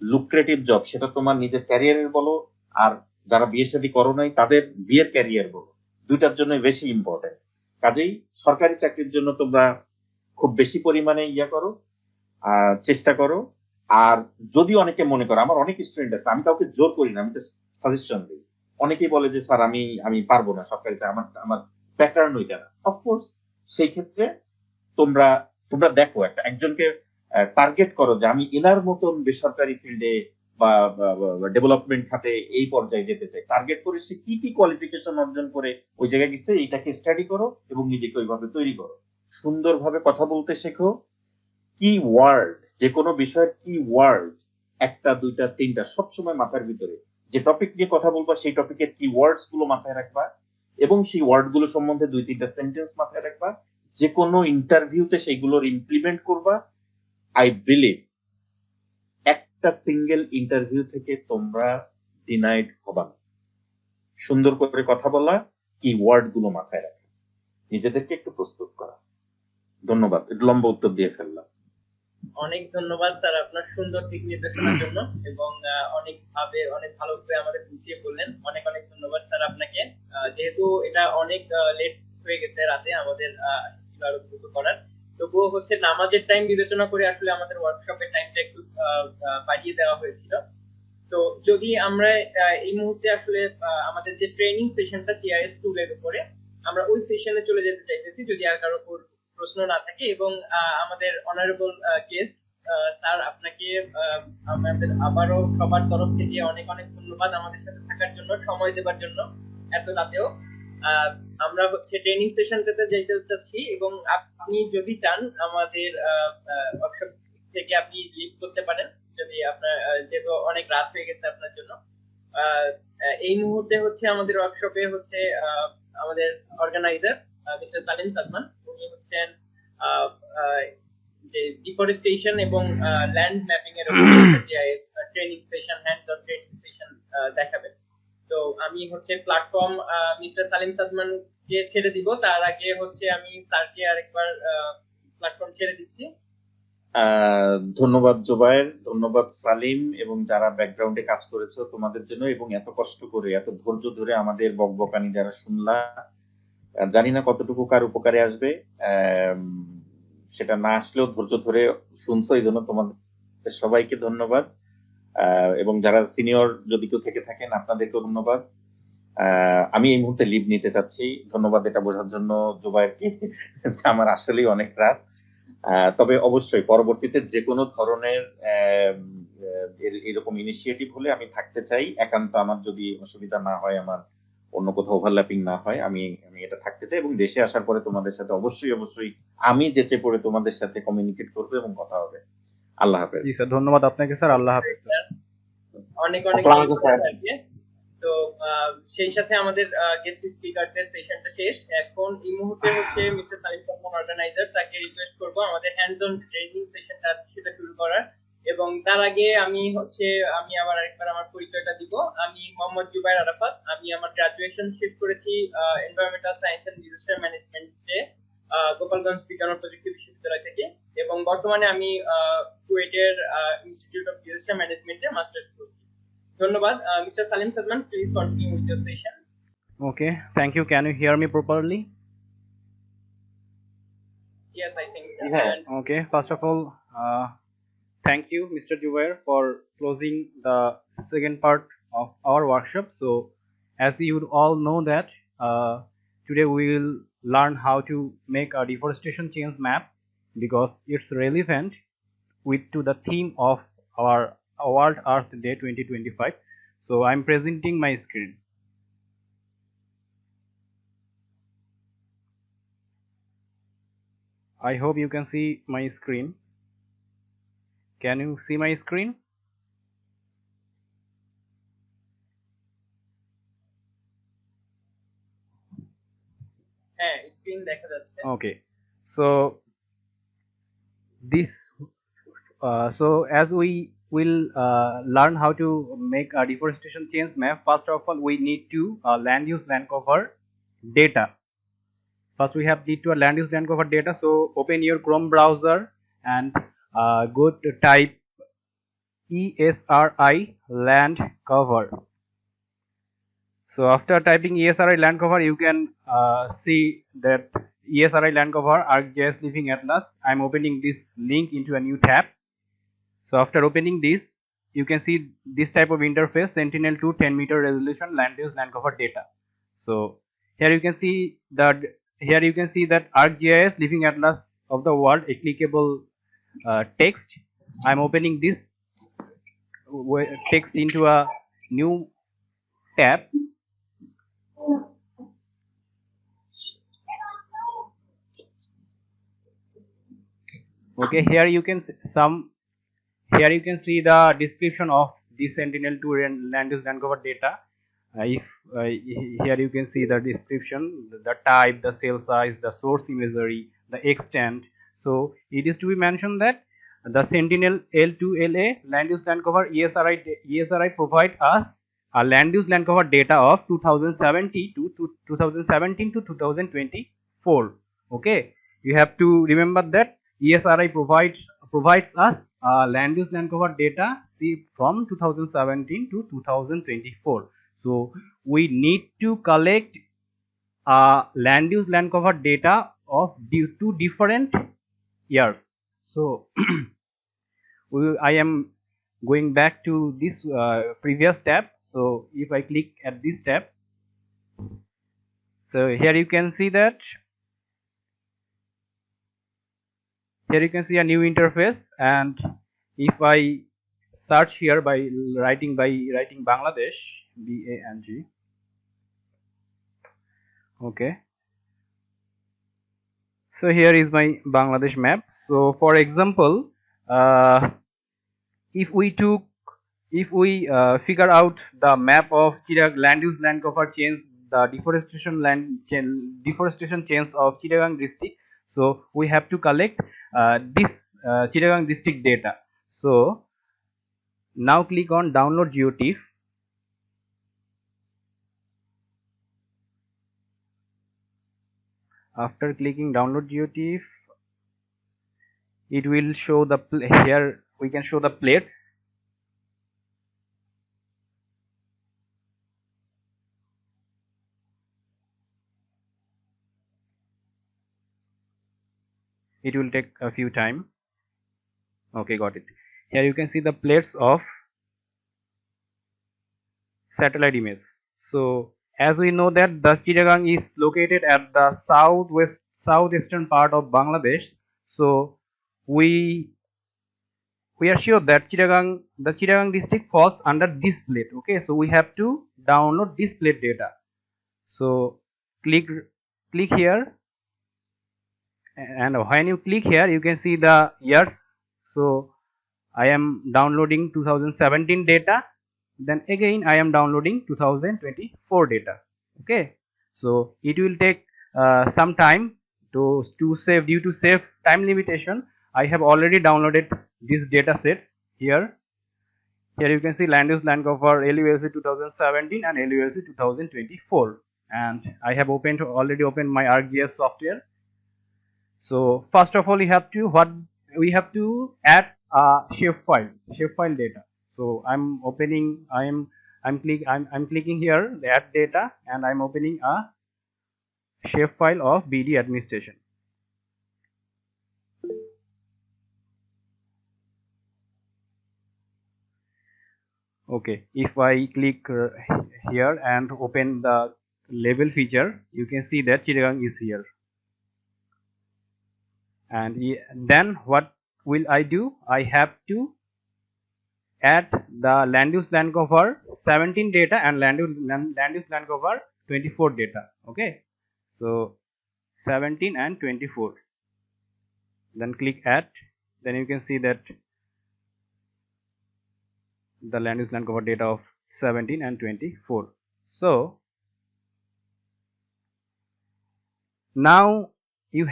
লুক্রেটিভ জব, সেটা তোমার নিজের ক্যারিয়ারের বলো, আর যারা বিয়ে শাদী করো নাই তাদের বিয়ের ক্যারিয়ার বলো, দুইটার জন্য বেশি ইম্পর্টেন্ট। কাজেই সরকারি চাকরির জন্য তোমরা খুব বেশি পরিমাণে করো, চেষ্টা করো। আর যদি অনেকে মনে করো, আমার অনেক স্টুডেন্ট আছে, আমি কাউকে জোর করি না, আমি জাস্ট সাজেশন দিই। অনেকেই বলে যে স্যার আমি পারবো না সরকারি চাকরি, আমার প্যাটার্ন ওইটা না। অফকোর্স সেই ক্ষেত্রে তোমরা দেখো একজনকে টার্গেট করো যে আমি এনার মতন বেসরকারি ফিল্ডে বা ডেভেলপমেন্ট খাতে এই পর্যায়ে যেতে চাই। টার্গেট করে সে কি কি কোয়ালিফিকেশন অর্জন করে ওই জায়গায় গেছে, এইটাকে স্টাডি করো এবং নিজেকে ওইভাবে তৈরি করো। সুন্দরভাবে কথা বলতে শেখো। কি ওয়ার্ড, যে কোনো বিষয়ের কি ওয়ার্ড, একটা দুইটা তিনটা সবসময় মাথার ভিতরে, যে টপিক নিয়ে কথা বলবা সেই টপিকের কি ওয়ার্ডস গুলো মাথায় রাখবা, এবং সেই ওয়ার্ড গুলো সম্বন্ধে 2-3টা সেন্টেন্স মাথায় রাখবা। যে কোনো ইন্টারভিউতে সেইগুলোর ইমপ্লিমেন্ট করবা। আই বিলিভ একটা সিঙ্গেল ইন্টারভিউ থেকে তোমরা ডিনাইড হবা না। সুন্দর করে কথা বলা, কি ওয়ার্ড গুলো মাথায় রাখা। নিজেদেরকে একটু প্রস্তুত করা। ধন্যবাদ, একটু লম্বা উত্তর দিয়ে ফেললাম। অনেক ধন্যবাদ স্যার আপনার সুন্দর দিক নির্দেশনার জন্য, এবং অনেক ভালো করে আমাদের বুঝিয়ে বললেন। অনেক অনেক ধন্যবাদ স্যার আপনাকে। যেহেতু এটা অনেক লেট হয়ে গেছে, রাতে আমাদের ছিল আরো দ্রুত করার, তবুও হচ্ছে নামাজের টাইম বিবেচনা করে আসলে আমাদের ওয়ার্কশপের টাইমটা একটু বাড়িয়ে দেওয়া হয়েছিল। তো যদি আমরা এই মুহূর্তে আসলে আমাদের যে ট্রেনিং সেশনটা জিআইএস টুলের উপরে, আমরা ওই সেশনে চলে যেতে চাইতেছি, যদি আর কারো প্রশ্ন না থাকে। এবং আমাদের অনারেবল গেস্ট স্যার, আপনাকে আমাদের আবারও সবার তরফ থেকে অনেক অনেক ধন্যবাদ আমাদের সাথে থাকার জন্য, সময় দেওয়ার জন্য এত রাতেও। আমরা হচ্ছে ট্রেনিং সেশনটাতে যাইতে চাচ্ছি, এবং আপনি যদি চান আমাদের ওয়ার্কশপ থেকে আপনি লিভ করতে পারেন, যদি আপনার যেহেতু অনেক রাত হয়ে গেছে আপনার জন্য। এই মুহূর্তে হচ্ছে আমাদের ওয়ার্কশপে হচ্ছে আমাদের অর্গানাইজার মিস্টার সালিম সাদমান, উনি হচ্ছেন যে ডিফরেস্টেশন এবং ল্যান্ড ম্যাপিং এর GIS training session, hands on training session দেখাবেন। তো আমি হচ্ছে প্ল্যাটফর্ম মিস্টার সালিম সাদমান কে ছেড়ে দিব, তার আগে হচ্ছে আমি স্যারকে আরেকবার প্ল্যাটফর্ম ছেড়ে দিচ্ছি। ধন্যবাদ জুবায়ের, ধন্যবাদ সালিম, এবং যারা ব্যাকগ্রাউন্ডে কাজ করেছো তোমাদের জন্য, এবং এত কষ্ট করে এত ধৈর্য ধরে আমাদের বকবকানি যারা শুনলা, জানি না কতটুকু কার উপকারে আসবে, সেটা না আসলেও ধৈর্য ধরে শুনছো, এই জন্য তোমাদের সবাইকে ধন্যবাদ। এবং যারা সিনিয়র যদি কেউ থেকে থাকেন আপনাদেরকেও ধন্যবাদ। আমি এই মুহূর্তে লিভ নিতে চাচ্ছি। ধন্যবাদ এটা বোঝার জন্য জুবায়েরকে, আমার আসলেই অনেক রাত। তবে অবশ্যই পরবর্তীতে যে কোনো ধরনের এরকম ইনিশিয়েটিভ হলে আমি থাকতে চাই। একান্ত আমার যদি অসুবিধা না হয়, আমার অন্য কোথাও ওভারল্যাপিং না হয়, আমি এটা থাকতে চাই। এবং দেশে আসার পরে তোমাদের সাথে অবশ্যই আমি যেচে পড়ে তোমাদের সাথে কমিউনিকেট করবো এবং কথা হবে। আল্লাহ হাফেজ। জি স্যার, ধন্যবাদ আপনাকে স্যার। আল্লাহ হাফেজ স্যার। অনেক অনেক ধন্যবাদ। তো সেই সাথে আমাদের গেস্ট স্পিকারদের সেশনটা শেষ। এখন এই মুহূর্তে হচ্ছে মিস্টার সালিম সাদমান অর্গানাইজার, তাকে রিকোয়েস্ট করব আমাদের হ্যান্ডস অন ট্রেনিং সেশনটা আছে সেটা শুরু করার। এবং তার আগে আমি আবার আরেকবার আমার পরিচয়টা দিব। আমি মোহাম্মদ জুবায়ের আরাফাত। আমি আমার গ্রাজুয়েশন শেষ করেছি এনভায়রনমেন্টাল সায়েন্স এন্ড ডিজাস্টার ম্যানেজমেন্টে গোপালগঞ্জ বিজ্ঞান ও প্রযুক্তি বিশ্ববিদ্যালয় থেকে, এবং বর্তমানে আমি কুয়েটের ইনস্টিটিউট অফ ডিজাস্টার ম্যানেজমেন্টে মাস্টার্স করছি। ধন্যবাদ। Mr. Salim Sadman, please continue with your session. Okay, thank you. Can you hear me properly? Yes, I think. Okay, first of all, thank you, Mr. Jubaer, for closing the second part of our workshop. So, as you all know that today we will learn how to make a deforestation change map, because it's relevant to the theme of our World Earth Day 2025. So I'm presenting my screen. I hope you can see my screen. Can you see my screen? Screen দেখা যাচ্ছে। Okay, so as we will learn how to make a deforestation change map, first of all we need to land use land cover data. First we need to land use land cover data. So open your Chrome browser and go to type ESRI land cover. So after typing ESRI land cover, you can see that ESRI land cover ArcGIS Living Atlas. I'm opening this link into a new tab. So after opening this, you can see this type of interface: Sentinel-2 10-meter resolution land use land cover data. So here you can see that ArcGIS Living Atlas of the world, a clickable text. I'm opening this text into a new tab. Okay, here you can see the description of the Sentinel-2 land use land cover data. Here you can see the description, the type, the cell size, the source imagery, the extent. So it is to be mentioned that the Sentinel L2LA land use land cover ESRI provide us a land use land cover data of 2017 to 2020 2024. Okay, you have to remember that ESRI provides us land use land cover data from 2017 to 2024. So we need to collect land use land cover data of two different years. So I am going back to this previous tab. So if I click at this tab, so here you can see that here you can see a new interface, and if I search here by writing Bangladesh, BANG, okay, so here is my Bangladesh map. So for example, if we figure out the map of land use land cover change, the deforestation change of Chittagong district, so we have to collect this Chittagong district data. So now click on download GeoTIFF. After clicking download GeoTIFF, it will show the here we can show the plates. It will take a few time. Okay, got it. Here you can see the plates of satellite image. So as we know that the Chittagong is located at the southeastern part of Bangladesh, so we are sure that the Chittagong district falls under this plate. Okay, so we have to download this plate data. So click here, and when you click here you can see the years. So I am downloading 2017 data, then again I am downloading 2024 data. Okay, so it will take some time to save. Due to save time limitation, I have already downloaded these data sets here. Here you can see land use land cover LULC 2017 and LULC 2024, and I have already opened my ArcGIS software. So first of all, we have to add a shapefile data. So I'm clicking here the add data, and I'm opening a shapefile of BD administration. Okay, if I click here and open the label feature, you can see that Chittagong is here. And then what will I do? I have to add the land use land cover 17 data and land use land cover 24 data. Okay, so 17 and 24. Then click add. Then you can see that the land use land cover data of 17 and 24. So now you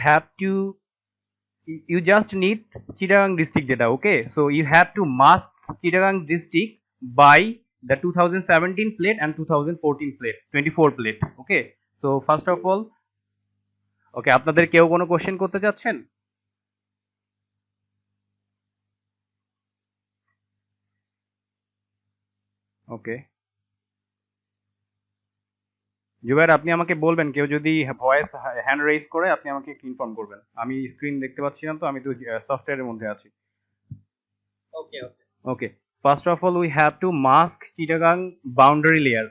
just need Chittagong district data. Okay, so you have to mask Chittagong district by the 2017 plate and 2014 plate, 24 plate. Okay, so first of all, okay, আপনাদের কেউ কোনো question করতে চাচ্ছেন? ওকে, জুবায়ের আপনি আমাকে বলবেন, কেউ যদি ভয়েস হ্যান্ড রেজ করে আপনি আমাকে ইনফর্ম করবেন। আমি স্ক্রিন দেখতে পাচ্ছি না, তো আমি তো সফটওয়্যারের মধ্যে আছি। ওকে ওকে ওকে, first of all we have to mask Chittagong boundary layer.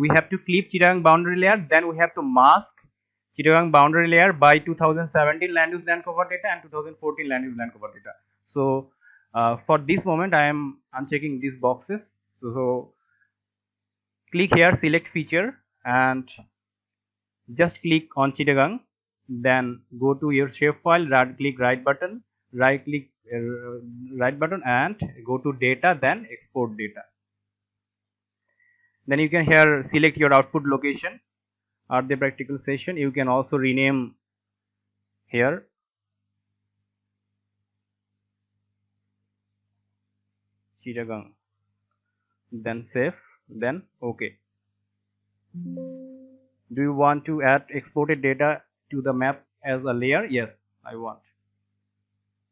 We have to clip Chittagong boundary layer, then we have to mask Chittagong boundary layer by 2017 land use land cover data and 2014 land use land cover data. So for this moment I am unchecking these boxes. So click here, select feature, and just click on Chittagong, then go to your shapefile, click right button and go to data, then export data. Then you can here select your output location or the practical session. You can also rename here. Chittagong, then save, then okay. Do you want to add exported data to the map as a layer? Yes, I want.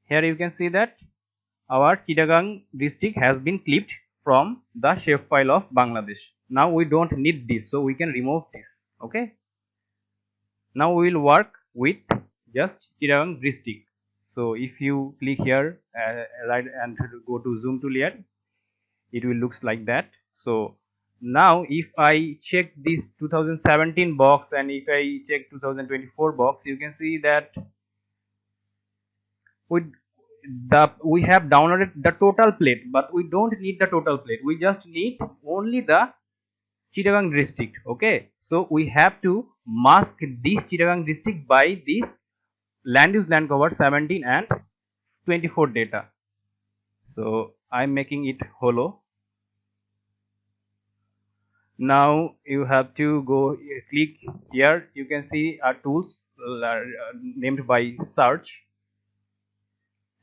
Here you can see that our Chittagong district has been clipped from the shapefile of Bangladesh. Now we don't need this, so we can remove this. Okay. Now we will work with just Chittagong district. So if you click here right and go to zoom to layer, it will looks like that. So now if I check this 2017 box and if I check 2024 box, you can see that we have downloaded the total plate, but we don't need the total plate. We just need only the Chittagong district. Okay, so we have to mask this Chittagong district by this land use land cover 17 and 24 data. So I'm making it hollow. Now you have to go click here. You can see our tools named by search,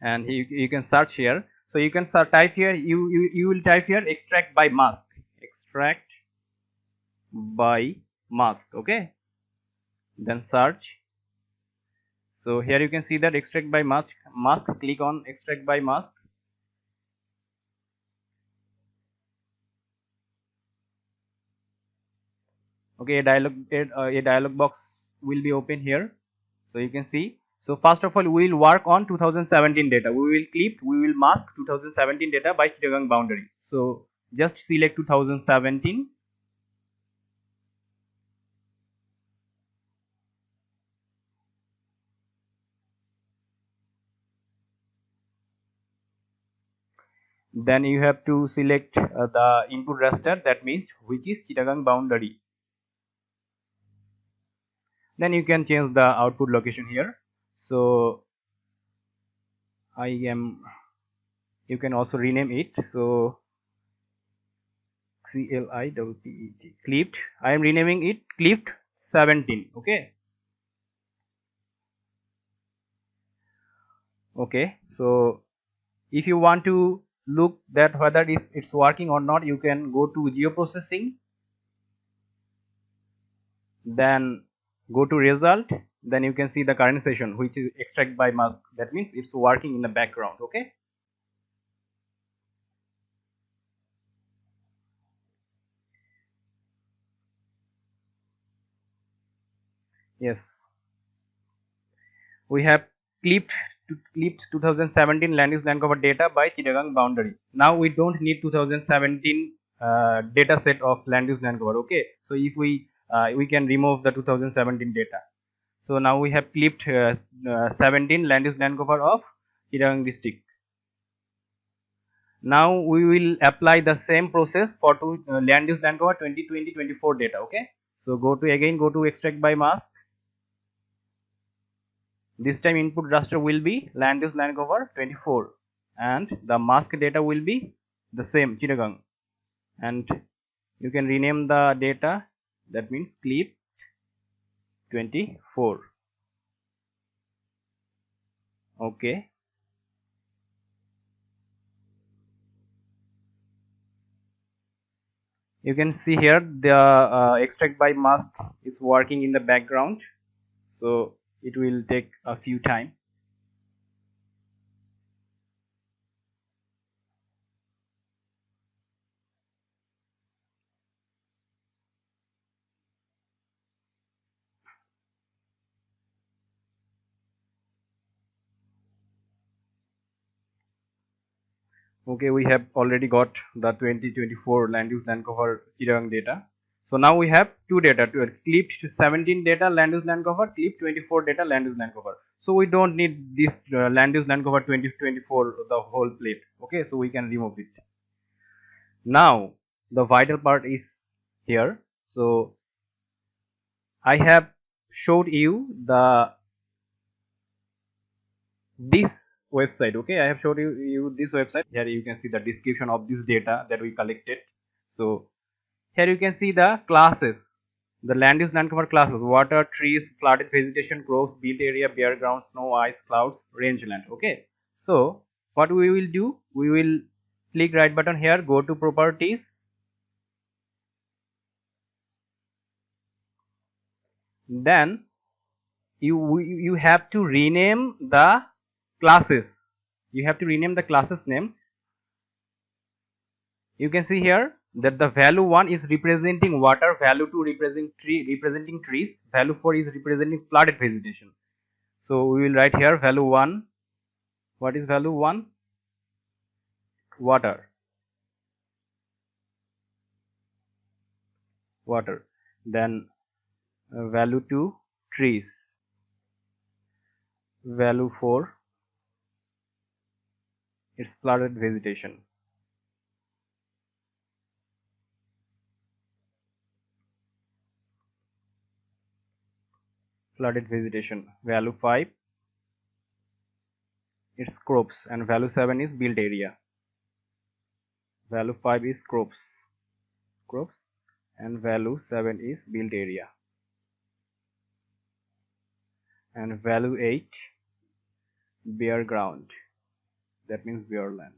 and you can search here. So you can type here. You will type here extract by mask. Extract by mask. Okay. Then search. So here you can see that extract by mask. Click on extract by mask. Okay, a dialog box will be open here. So you can see. So first of all, we will work on 2017 data. We will mask 2017 data by Chittagong boundary. So just select 2017. Then you have to select the input raster, that means which is Chittagong boundary. Then you can change the output location here. So you can also rename it. So CLIPPET, clipped. I am renaming it clipped 17. Okay. Okay. So if you want to look that whether it's working or not, you can go to geoprocessing, then go to result, then you can see the current session, which is extract by mask. That means it's working in the background. Okay. Yes, we have clipped 2017 land use land cover data by Chittagong boundary. Now we don't need 2017 data set of land use land cover. Okay, so if we can remove the 2017 data. So now we have clipped 17 land use land cover of Chittagong district. Now we will apply the same process for land use land cover 2024 data. Okay, so go to extract by mask. This time input raster will be land use land cover 24 and the mask data will be the same Chittagong, and you can rename the data, that means clip 24. Okay. You can see here the extract by mask is working in the background, so it will take a few time. Okay, we have already got the 2024 land use land cover Chittagong data. So now we have two data, clipped 17 data land use land cover, clipped 24 data land use land cover. So we don't need this land use land cover 2024 the whole plate. Okay, so we can remove it. Now the vital part is here. So I have showed you this website. Okay, I have showed you this website. Here you can see the description of this data that we collected. So here you can see the classes, the land use land cover classes: water, trees, flooded vegetation, crops, built area, bare ground, snow, ice, clouds, rangeland. Okay, so what we will do, we will click right button here, go to properties, then you have to rename the classes. You have to rename the classes name. You can see here that the value 1 is representing water, value 2 representing trees, value 4 is representing flooded vegetation. So we will write here value 1. What is value 1? Water. Then value 2 trees, value 4 it's flooded vegetation. Value 5 it's crops, and value 7 is built area. Value 5 is crops, and value 7 is built area. And value 8 bare ground, that means bare land,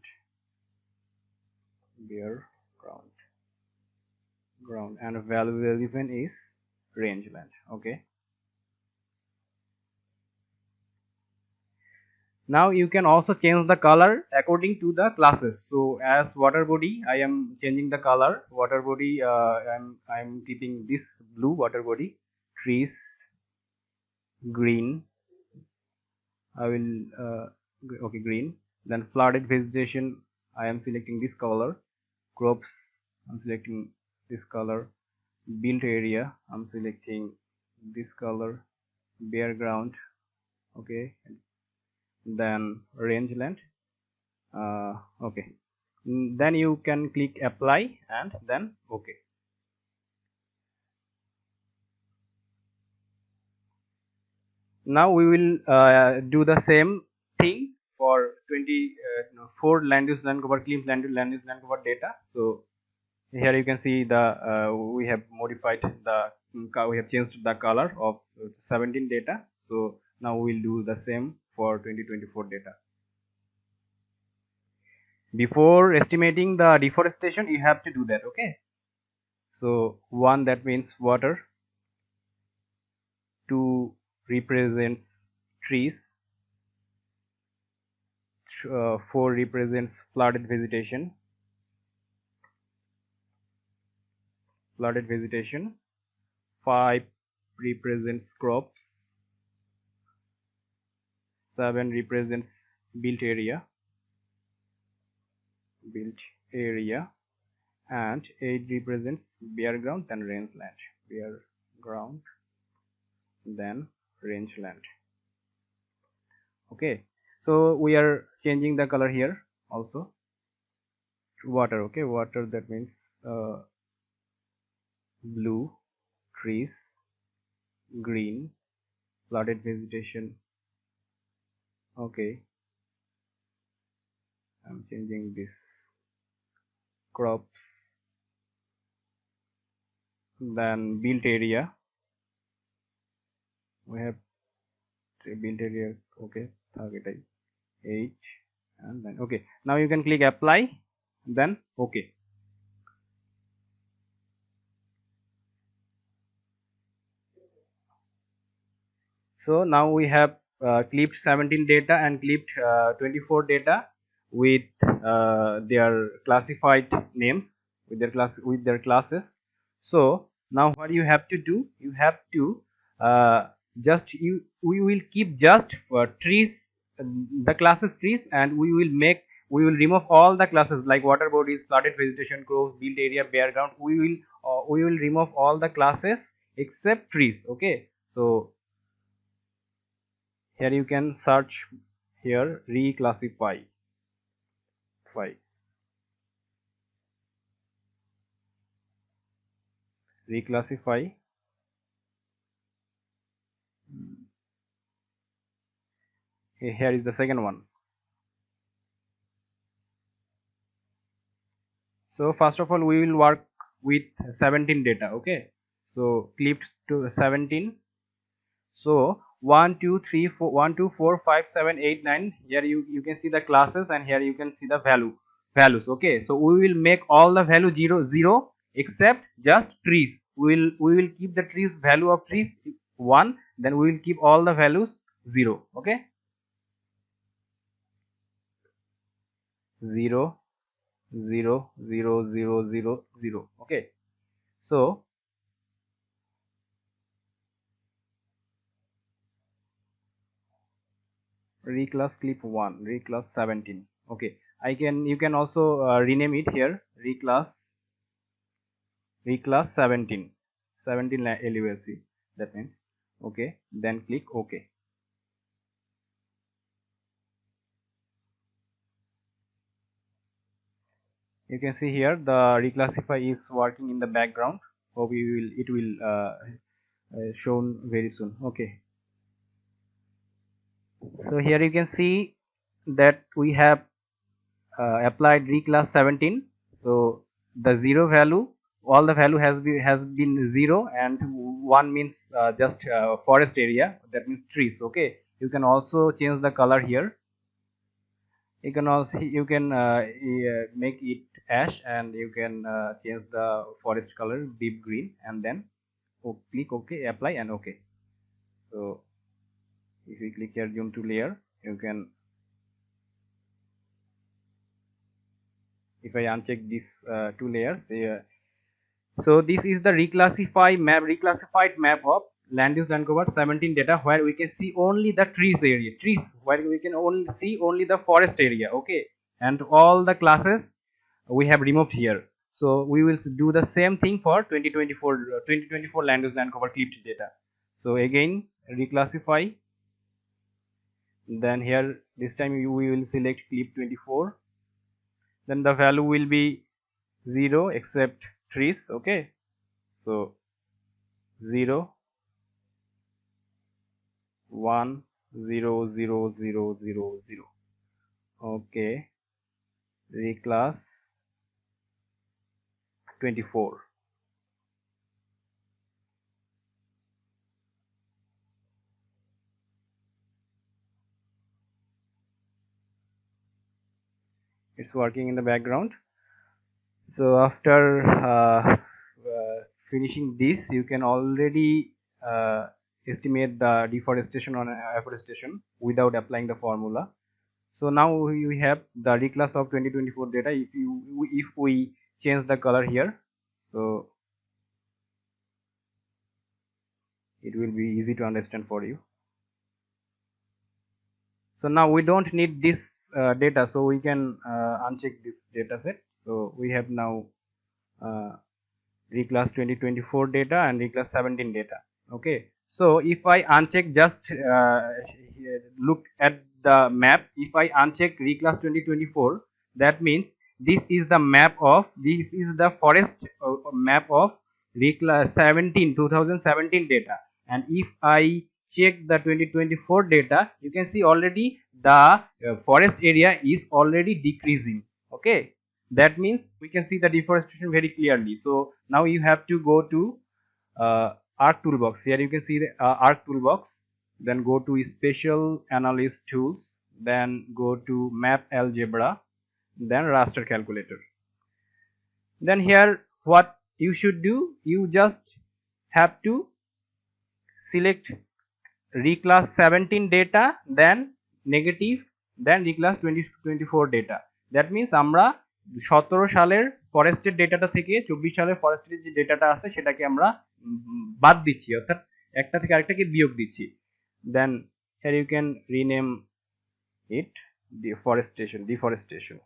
and value 11 is rangeland. Okay, now you can also change the color according to the classes. So as water body, I am changing the color. Water body, I'm keeping this blue water body. Trees green, I will okay, green. Then flooded vegetation, I am selecting this color. Crops, I'm selecting this color. Built area, I'm selecting this color. Bare ground, okay. Then rangeland, okay. Then you can click apply and then okay. Now we will do the same thing for 24 land use land cover claims, land use land cover data. So here you can see the we have modified the we have changed the color of 17 data. So now we will do the same for 2024 data. Before estimating the deforestation, you have to do that. Okay, so 1, that means water, 2 represents trees, 4 represents flooded vegetation, 5 represents crops, 7 represents built area, and 8 represents bare ground, then rangeland, rangeland. Okay, so we are changing the color here also. Water, okay, water, that means blue, trees, green, flooded vegetation. Okay, I'm changing this. Crops, then built area, we have built area, okay, target 8, and then okay. Now you can click apply, then okay. So now we have clipped 17 data and clipped 24 data with their classified names, with their classes. So now what you have to do, you have to we will keep just trees, the classes trees, and we will remove all the classes like water bodies, flooded vegetation, crops, built area, bare ground. We will remove all the classes except trees. Okay, so here you can search here reclassify. Reclassify. Here is the second one. So first of all, we will work with 17 data. Okay, so clipped to 17. So 1 2 3 4 1 2 4 5 7 8 9. Here you can see the classes, and here you can see the values. Okay, so we will make all the value 0 0 except just trees. We will keep the trees value of trees 1, then we will keep all the values 0. Okay, 0 0 0 0 0 0. Okay, so reclass clip 1, reclass 17. Okay, you can also rename it here, reclass 17 LUSC, that means. Okay, then click OK. You can see here the reclassify is working in the background. Hope it will shown very soon. Okay, so here you can see that we have applied reclass 17. So the 0 value, all the value has been 0, and 1 means just forest area, that means trees. Okay, you can also change the color here. You can make it ash, and you can change the forest color deep green, and then click OK, apply, and OK. So if you click here zoom to layer, you can, if I uncheck these 2 layers, so this is the reclassified map of land use land cover 17 data, where we can see only the trees, where we can only see only the forest area. Okay, and all the classes we have removed here. So we will do the same thing for 2024 land use land cover clipped data. So again reclassify, then here this time we will select clip 24, then the value will be 0 except trees. Okay, so 0 1 0 0 0 0 0. Okay, reclass 24. It's working in the background. So after finishing this, you can already estimate the deforestation or afforestation without applying the formula. So now we have the reclass of 2024 data. If we change the color here, so it will be easy to understand for you. So now we don't need this data, so we can uncheck this data set. So we have now reclass 2024 data and reclass 17 data. Okay, so if I uncheck, just look at the map. If I uncheck reclass 2024, that means this is the map of, this is the forest map of reclass 2017 data. And if I check the 2024 data, you can see already the forest area is already decreasing. Okay, that means we can see the deforestation very clearly. So now you have to go to Arc toolbox. Here you can see the Arc toolbox, then go to special analysis tools, then go to map algebra, then raster calculator. Then here what you should do, you just have to select reclass 17 data, then negative, then reclass 2024 data. That means আমরা 17 সালের ফরেস্টের ডেটাটা থেকে 24 সালের ফরেস্টের যে ডেটাটা আছে সেটাকে আমরা বাদ দিচ্ছি, অর্থাৎ একটা থেকে আরেকটাকে বিয়োগ দিচ্ছি। Then here you can rename it deforestation, deforestation.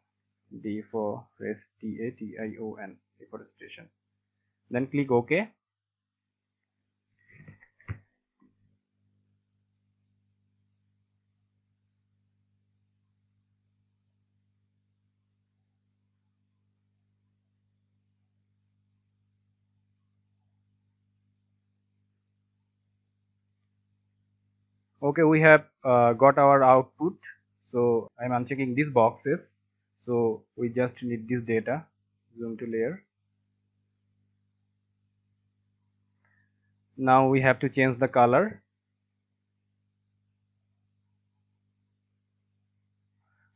Then click OK. Okay, we have got our output. So I'm unchecking these boxes. So we just need this data. Zoom to layer. Now we have to change the color.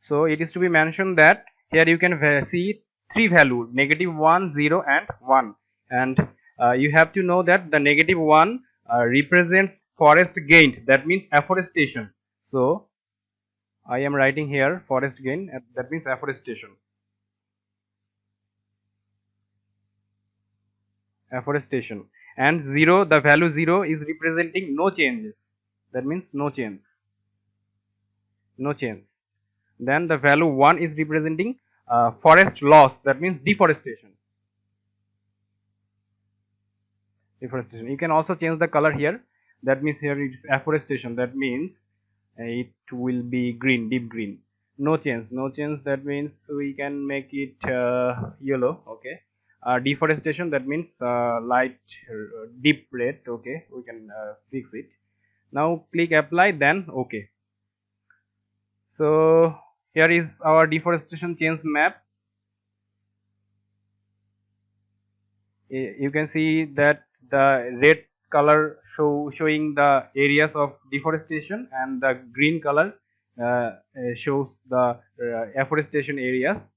So it is to be mentioned that here you can see 3 values, -1, 0 and 1. And you have to know that the -1 represents forest gained, that means afforestation. So I am writing here forest gain, that means afforestation. Afforestation. And 0, the value 0 is representing no changes, that means no change, no change. Then the value 1 is representing forest loss, that means deforestation. Deforestation. You can also change the color here, that means here it is afforestation, that means it will be green, deep green. No change, no change, that means we can make it yellow. Okay. Deforestation, that means light deep red. Okay, we can fix it. Now click apply, then okay. So here is our deforestation change map. You can see that the red color showing the areas of deforestation, and the green color shows the afforestation areas,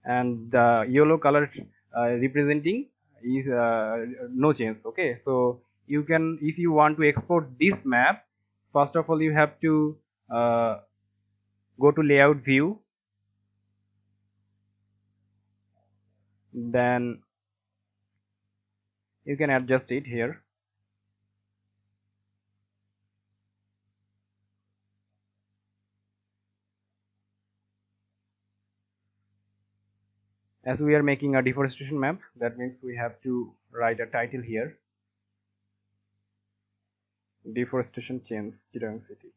and the yellow color representing is no change. Okay, so you can, if you want to export this map, first of all you have to go to layout view, then you can adjust it here. As we are making a deforestation map, that means we have to write a title here: deforestation change Chittagong city.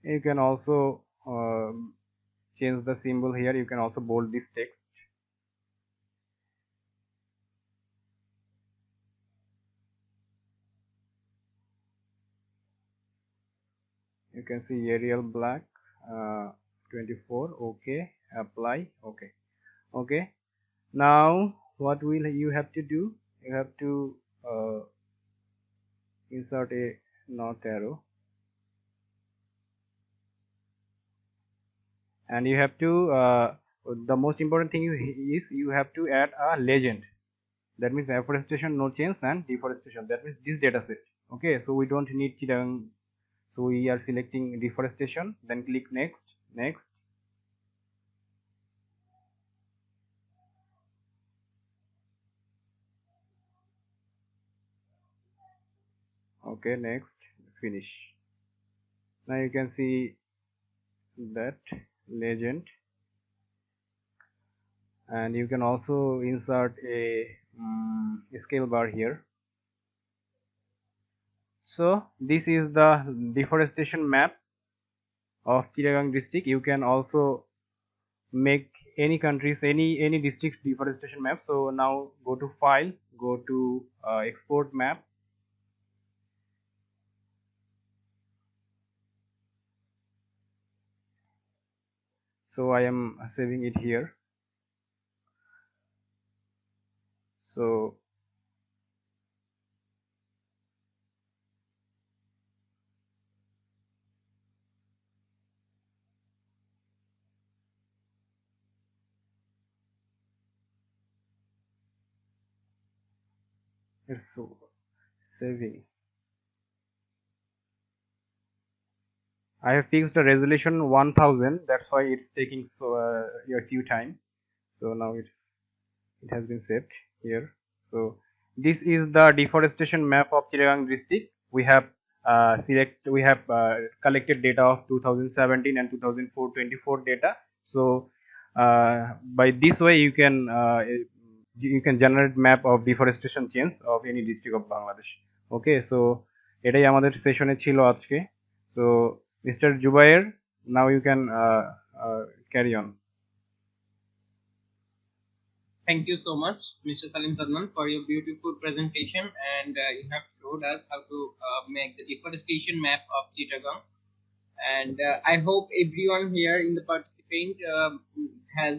You can also change the symbol here. You can also bold this text. You can see Arial black 24. Okay, apply. Okay, okay. Now what will you have to do? You have to insert a north arrow, and you have to the most important thing is you have to add a legend, that means afforestation no change and deforestation, that means this data set. Okay, so we don't need Chittagong, so we are selecting deforestation, then click next, next. Okay, next, finish. Now you can see that legend, and you can also insert a scale bar here. So this is the deforestation map of Chittagong district. You can also make any countries, any district deforestation map. So now go to file, go to export map. So I am saving it here. So it's saving. I have fixed the resolution 1000, that's why it's taking so a few time. So now it has been saved here. So this is the deforestation map of Chittagong district. We have collected data of 2017 and 2024 data. So by this way you can generate map of deforestation change of any district of Bangladesh. Okay, so এটাই আমাদের সেশনে ছিল আজকে. So Mr. Jubaer, now you can carry on. Thank you so much, Mr. Shadmaan, for your beautiful presentation, and you have showed us how to make the deforestation map of Chittagong. And I hope everyone here in the participant has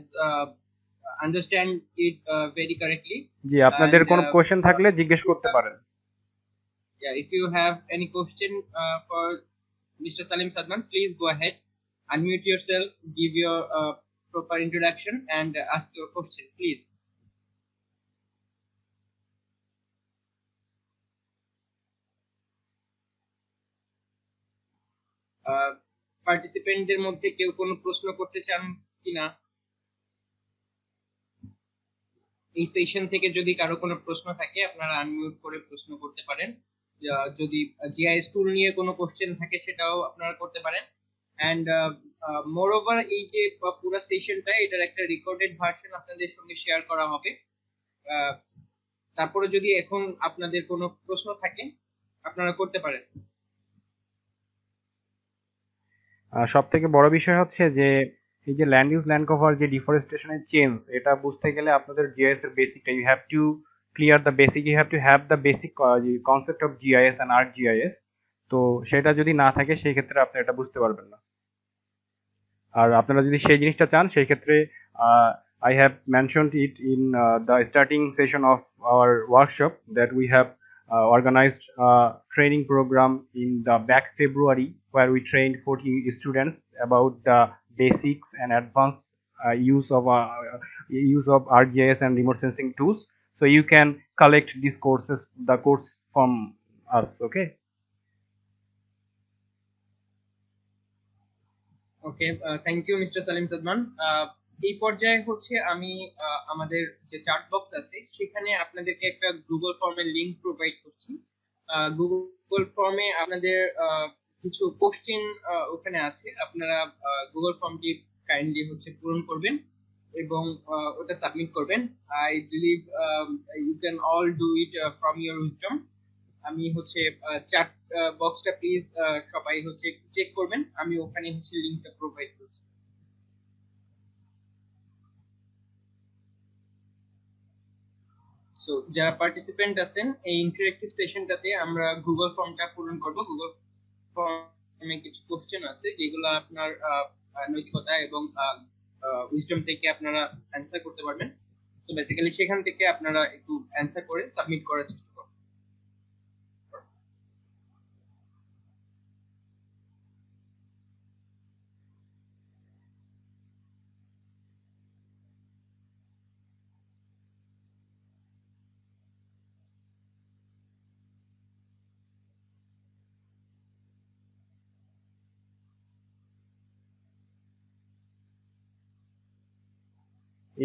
understand it very correctly. জি, আপনাদের কোনো question থাকলে জিজ্ঞেস করতে পারেন. Yeah, if you have any question for Mr. Salim Sadman, please go ahead, unmute yourself, give your proper introduction, and ask your question, please. পার্টিসিপেন্টদের মধ্যে কেউ কোনো প্রশ্ন করতে চান কিনা? এই সেশন থেকে যদি কারো কোনো প্রশ্ন থাকে আপনারা আনমিউট করে প্রশ্ন করতে পারেন। যদি জিআইএস টুল নিয়ে কোনো কোশ্চেন থাকে সেটাও আপনারা করতে পারেন। অ্যান্ড মোর ওভার এই যে পুরো সেশনটা এটার একটা রেকর্ডেড ভার্সন আপনাদের সঙ্গে শেয়ার করা হবে। তারপরে যদি এখন আপনাদের কোনো প্রশ্ন থাকে আপনারা করতে পারেন। সব থেকে বড় বিষয় হচ্ছে যে এই যে ল্যান্ড ইউজ ল্যান্ড কভার যে ডিফরেস্টেশনের চেঞ্জ, এটা বুঝতে গেলে আপনাদের জিআইএস এর বেসিকটা you have to clear the basic, you have to have the basic concept of GIS and ArcGIS. তো সেটা যদি না থাকে সেই ক্ষেত্রে আপনি এটা বুঝতে পারবেন না। আর আপনারা যদি সেই জিনিসটা চান সেই ক্ষেত্রে I have mentioned it in the starting session of our workshop that we have organized a training program in the back February where we trained 40 students about the basics and advanced use of ArcGIS and remote sensing tools. So you can collect these courses, the course from us. Okay. Okay, thank you mister Salim Sadman. এই পর্যায়ে হচ্ছে আমি আমাদের যে chat box আছে সেখানে আপনাদেরকে একটা গুগল ফর্মের লিংক প্রোভাইড করছি। গুগল ফর্মে আপনাদের কিছু কোশ্চেন ওখানে আছে, আপনারা গুগল ফর্মটি কাইন্ডলি হচ্ছে পূরণ করবেন এবং ওটা সাবমিট করবেন। I believe you can all do it from your wisdom. আমি হচ্ছে চ্যাট বক্সটা প্লিজ সবাই হচ্ছে চেক করবেন, আমি ওখানে হচ্ছে লিংকটা প্রোভাইড করছি। সো যারা পার্টিসিপেন্ট আছেন এই ইন্টারেক্টিভ সেশনটাতে আমরা গুগল ফর্মটা পূরণ করব। গুগল ফর্মে কিছু কোশ্চেন আছে যেগুলো আপনার নৈতিকতা এবং উইজডম থেকে আপনারা অ্যানসার করতে পারবেন। তো বেসিক্যালি সেখান থেকে আপনারা একটু অ্যানসার করে সাবমিট করার চেষ্টা করবেন।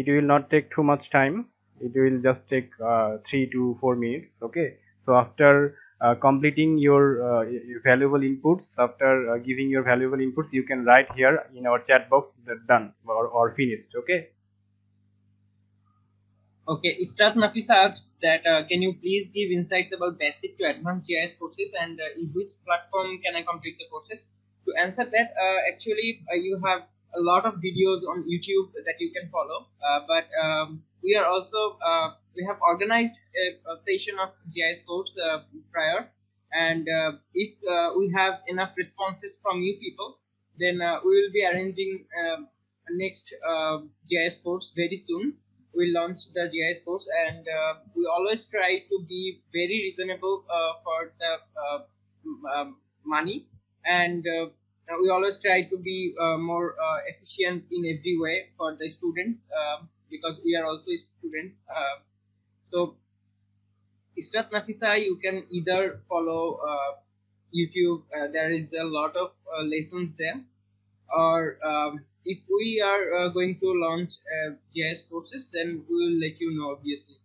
It will not take too much time. It will just take 3 to 4 minutes. Okay, so after completing your valuable inputs, after giving your valuable inputs, you can write here in our chat box that done or finished. Okay. Okay, Istrat Nafisa asked that can you please give insights about basic to advanced GIS courses and in which platform can I complete the courses? To answer that, actually you have a lot of videos on YouTube that you can follow, but we are also we have organized a session of GIS course prior, and if we have enough responses from you people, then we will be arranging next GIS course very soon. We launch the GIS course, and we always try to be very reasonable for the money, and we always try to be more efficient in every way for the students because we are also students. So Istrat Nafisa, you can either follow YouTube, there is a lot of lessons there, or if we are going to launch GIS courses, then we will let you know, obviously.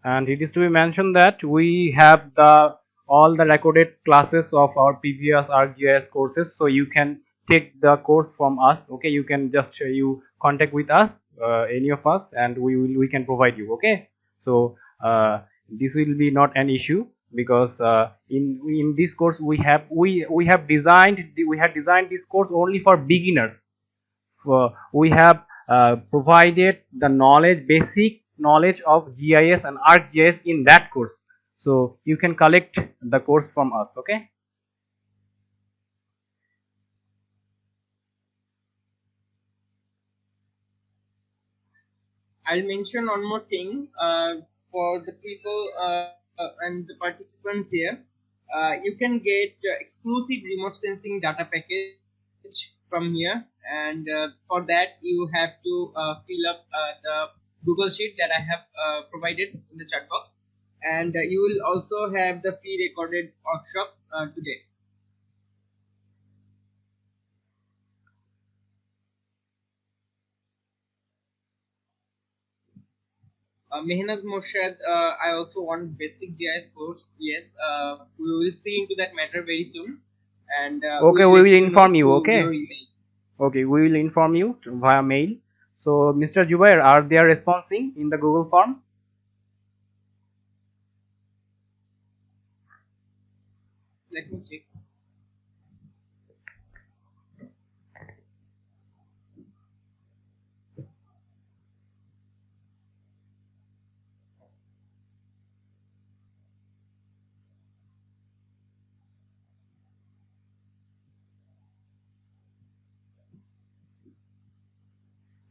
And it is to be mentioned that we have all the recorded classes of our previous ArcGIS courses, so you can take the course from us. Okay, you can just you contact with us, any of us, and we can provide you. Okay, so this will be not an issue because in this course we have designed this course only for beginners. We have provided the basic knowledge of GIS and ArcGIS in that course, so you can collect the course from us. Okay. I'll mention one more thing for the people and the participants here. you can get exclusive remote sensing data package from here, and for that you have to fill up the Google sheet that I have provided in the chat box, and you will also have the pre-recorded workshop today. Mehnaz Morshad, I also want basic GIS course. Yes, we will see into that matter very soon. And okay, we will inform you. Okay. Your email. Okay, we will inform you via mail. So, Mr. Jubaer, are they responding in the Google form? Let me check.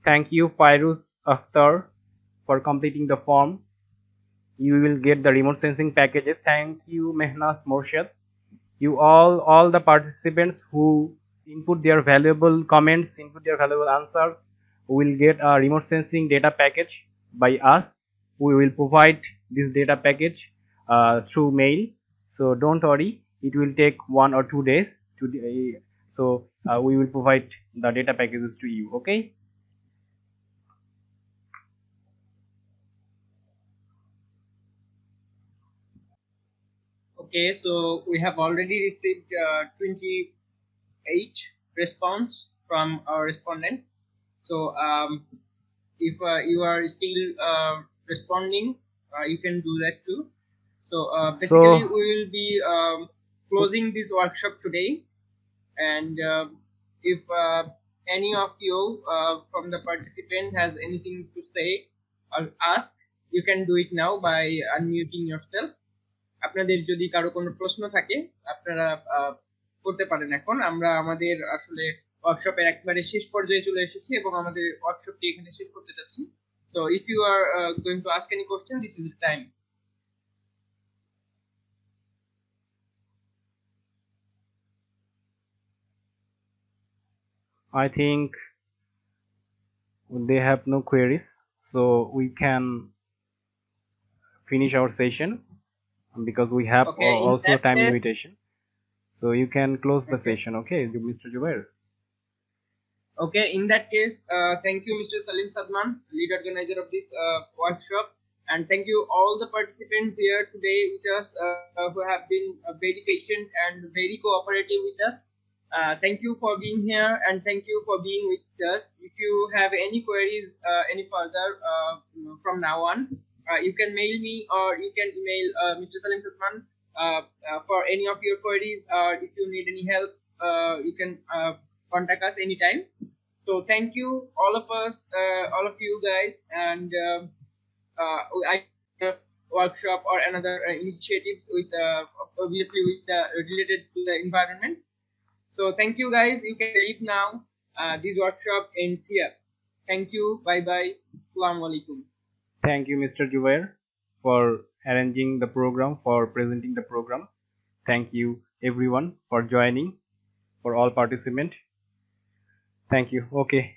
Thank you, Fairuz Akhtar, for completing the form. You will get the remote sensing packages. Thank you, Mehnaz Morshad. You all the participants who input their valuable comments, input their valuable answers, will get a remote sensing data package by us. We will provide this data package through mail. So don't worry, it will take 1 or 2 days. So we will provide the data packages to you. Okay. Okay, so we have already received 28 response from our respondent. So if you are still responding, you can do that too. So basically, we will be closing this workshop today, and if any of you from the participant has anything to say or ask, you can do it now by unmuting yourself. আপনাদের যদি কারো কোনো প্রশ্ন থাকে আপনারা করতে পারেন। এখন আমরা আমাদের আসলে ওয়ার্কশপের একবারে শেষ পর্যায়ে চলে এসেছি এবং আমাদের ওয়ার্কশপটি এখানে শেষ করতে যাচ্ছি। So if you are going to ask any question, this is the time. I think they have no queries, so we can finish our session because we have also time limitation. So you can close the session, okay, Mr. Jubaer. Okay, in that case, thank you, Mr. Shadmaan, lead organizer of this workshop, and thank you all the participants here today with us who have been very patient and very cooperative with us. Thank you for being here, and thank you for being with us. If you have any queries any further from now on, you can mail me or you can email Mr. Shadmaan for any of your queries, or if you need any help, you can contact us anytime. So thank you, all of us, all of you guys, and I workshop or another initiatives with obviously with related to the environment. So thank you guys. You can leave now. This workshop ends here. Thank you. Bye bye. Assalamu alaikum. Thank you, Mr. Jubaer, for arranging the program, for presenting the program. Thank you everyone for joining, for all participants. Thank you. Okay.